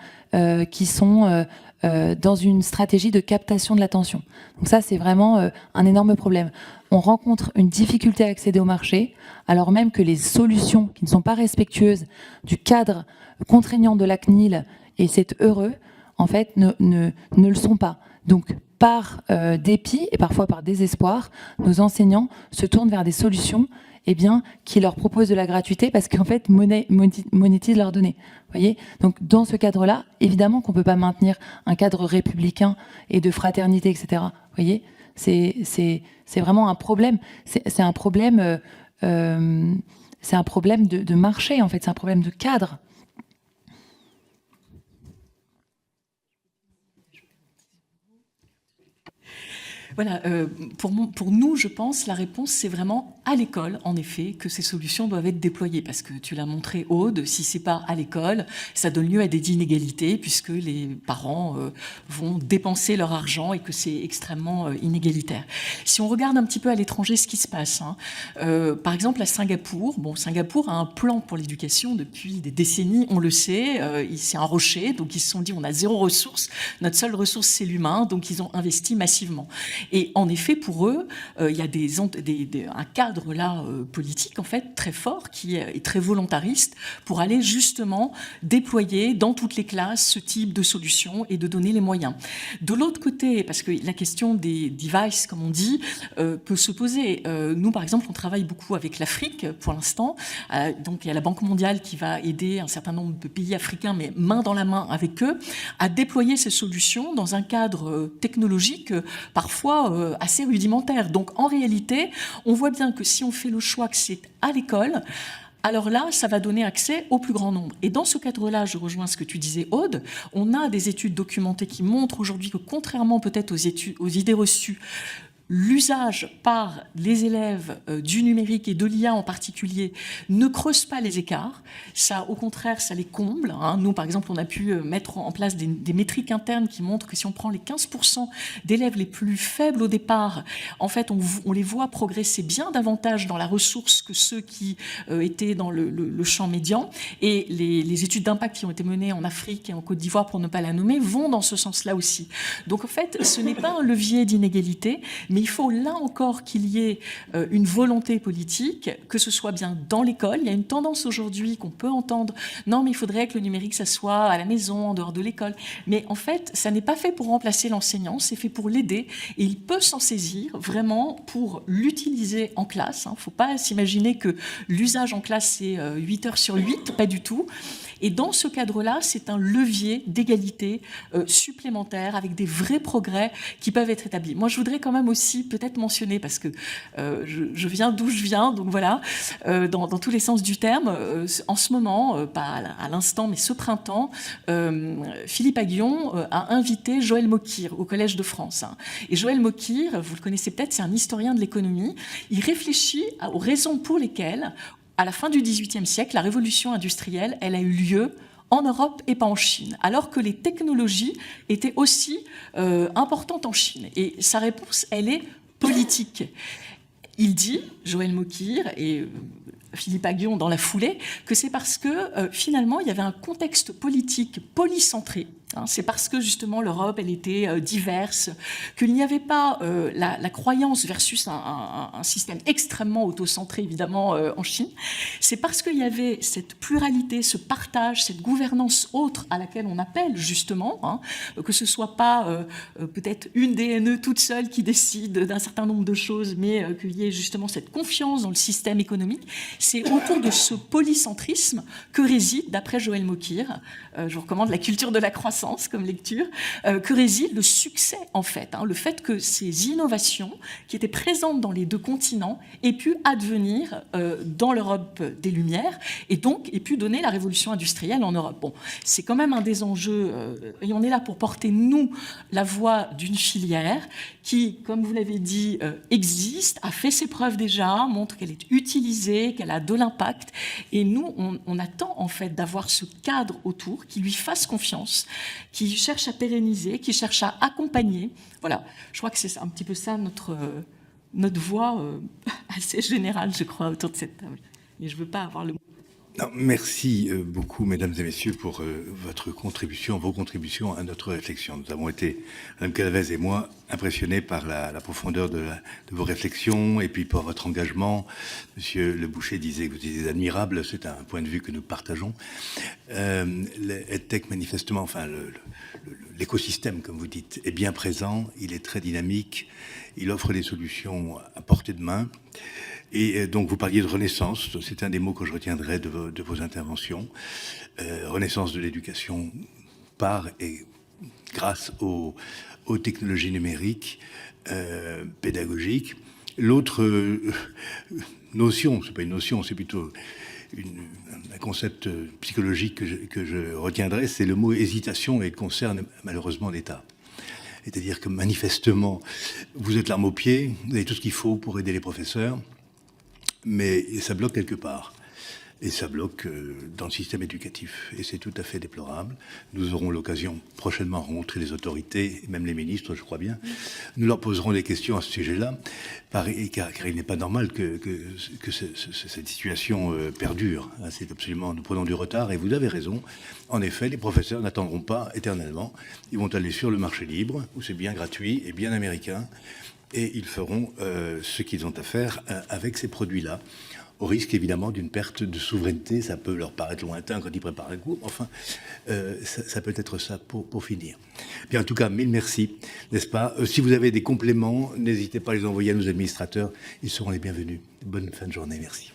qui sont dans une stratégie de captation de l'attention. Donc ça, c'est vraiment un énorme problème. On rencontre une difficulté à accéder au marché, alors même que les solutions qui ne sont pas respectueuses du cadre contraignant de la CNIL, et c'est heureux, en fait, ne le sont pas. Donc, par dépit et parfois par désespoir, nos enseignants se tournent vers des solutions qui leur proposent de la gratuité parce qu'en fait, monétisent leurs données. Voyez ? Donc, dans ce cadre-là, évidemment qu'on ne peut pas maintenir un cadre républicain et de fraternité, etc. Voyez ? C'est vraiment un problème. C'est un problème, de marché, en fait. C'est un problème de cadre. Voilà, pour nous, je pense, la réponse, c'est vraiment à l'école, en effet, que ces solutions doivent être déployées. Parce que tu l'as montré, Aude, si c'est pas à l'école, ça donne lieu à des inégalités, puisque les parents vont dépenser leur argent et que c'est extrêmement inégalitaire. Si on regarde un petit peu à l'étranger ce qui se passe, par exemple à Singapour, Singapour a un plan pour l'éducation depuis des décennies, on le sait, c'est un rocher, donc ils se sont dit on a zéro ressource, notre seule ressource c'est l'humain, donc ils ont investi massivement. Et en effet, pour eux, il y a un cadre là politique en fait très fort qui est très volontariste pour aller justement déployer dans toutes les classes ce type de solutions et de donner les moyens. De l'autre côté, parce que la question des devices, comme on dit, peut se poser. Nous, par exemple, on travaille beaucoup avec l'Afrique pour l'instant. Donc, il y a la Banque mondiale qui va aider un certain nombre de pays africains, mais main dans la main avec eux, à déployer ces solutions dans un cadre technologique parfois assez rudimentaire. Donc, en réalité, on voit bien que si on fait le choix que c'est à l'école, alors là, ça va donner accès au plus grand nombre. Et dans ce cadre-là, je rejoins ce que tu disais, Aude, on a des études documentées qui montrent aujourd'hui que, contrairement peut-être aux idées reçues, l'usage par les élèves du numérique et de l'IA en particulier ne creuse pas les écarts. Ça, au contraire, ça les comble. Nous, par exemple, on a pu mettre en place des métriques internes qui montrent que si on prend les 15% d'élèves les plus faibles au départ, en fait, on les voit progresser bien davantage dans la ressource que ceux qui étaient dans le champ médian. Et les études d'impact qui ont été menées en Afrique et en Côte d'Ivoire, pour ne pas la nommer, vont dans ce sens-là aussi. Donc, en fait, ce n'est pas un levier d'inégalité, mais il faut là encore qu'il y ait une volonté politique, que ce soit bien dans l'école. Il y a une tendance aujourd'hui qu'on peut entendre, non mais il faudrait que le numérique ça soit à la maison, en dehors de l'école. Mais en fait, ça n'est pas fait pour remplacer l'enseignant, c'est fait pour l'aider et il peut s'en saisir vraiment pour l'utiliser en classe. Il ne faut pas s'imaginer que l'usage en classe c'est 8 heures sur 8, pas du tout. Et dans ce cadre-là, c'est un levier d'égalité supplémentaire avec des vrais progrès qui peuvent être établis. Moi, je voudrais quand même aussi peut-être mentionner, parce que je viens d'où je viens, donc voilà, dans tous les sens du terme, en ce moment, pas à l'instant, mais ce printemps, Philippe Aghion a invité Joël Mokyr au Collège de France. Et Joël Mokyr, vous le connaissez peut-être, c'est un historien de l'économie. Il réfléchit aux raisons pour lesquelles, à la fin du XVIIIe siècle, la révolution industrielle, elle a eu lieu en Europe et pas en Chine, alors que les technologies étaient aussi importantes en Chine. Et sa réponse, elle est politique. Il dit, Joël Mokyr et Philippe Aghion dans la foulée, que c'est parce que finalement, il y avait un contexte politique polycentré. C'est parce que justement l'Europe, elle était diverse, qu'il n'y avait pas la croyance versus un système extrêmement autocentré, évidemment, en Chine. C'est parce qu'il y avait cette pluralité, ce partage, cette gouvernance autre à laquelle on appelle justement, que ce soit pas peut-être une DNE toute seule qui décide d'un certain nombre de choses, mais qu'il y ait justement cette confiance dans le système économique. C'est autour de ce polycentrisme que réside, d'après Joël Mokyr, je vous recommande La culture de la croissance comme lecture, que réside le succès en fait, le fait que ces innovations qui étaient présentes dans les deux continents aient pu advenir dans l'Europe des Lumières et donc aient pu donner la révolution industrielle en Europe. Bon, c'est quand même un des enjeux et on est là pour porter nous la voix d'une filière qui, comme vous l'avez dit, existe, a fait ses preuves déjà, montre qu'elle est utilisée, qu'elle a de l'impact et nous on attend en fait d'avoir ce cadre autour qui lui fasse confiance, qui cherche à pérenniser, qui cherche à accompagner. Voilà, je crois que c'est un petit peu ça notre voix assez générale, je crois, autour de cette table. Et je ne veux pas avoir le mot. Non, merci beaucoup, mesdames et messieurs, pour vos contributions à notre réflexion. Nous avons été, Mme Calavez et moi, impressionnés par la profondeur de vos réflexions et puis par votre engagement. Monsieur Le Boucher disait que vous étiez admirable, c'est un point de vue que nous partageons. l'EdTech, manifestement, enfin, l'écosystème, comme vous dites, est bien présent, il est très dynamique, il offre des solutions à portée de main. Et donc, vous parliez de renaissance, c'est un des mots que je retiendrai de vos interventions. Renaissance de l'éducation par et grâce aux technologies numériques, pédagogiques. L'autre notion, c'est pas une notion, c'est plutôt un concept psychologique que je retiendrai, c'est le mot hésitation et il concerne malheureusement l'État. C'est-à-dire que manifestement, vous êtes l'arme au pied, vous avez tout ce qu'il faut pour aider les professeurs, mais ça bloque quelque part. Et ça bloque dans le système éducatif. Et c'est tout à fait déplorable. Nous aurons l'occasion prochainement de rencontrer les autorités, même les ministres, je crois bien. Nous leur poserons des questions à ce sujet-là, car il n'est pas normal que cette situation perdure. C'est absolument, nous prenons du retard, et vous avez raison. En effet, les professeurs n'attendront pas éternellement. Ils vont aller sur le marché libre, où c'est bien gratuit et bien américain, et ils feront ce qu'ils ont à faire avec ces produits-là, au risque évidemment d'une perte de souveraineté. Ça peut leur paraître lointain quand ils préparent un cours, enfin, ça peut être ça pour finir. Bien, en tout cas, mille merci, n'est-ce pas? Si vous avez des compléments, n'hésitez pas à les envoyer à nos administrateurs, ils seront les bienvenus. Bonne fin de journée, merci.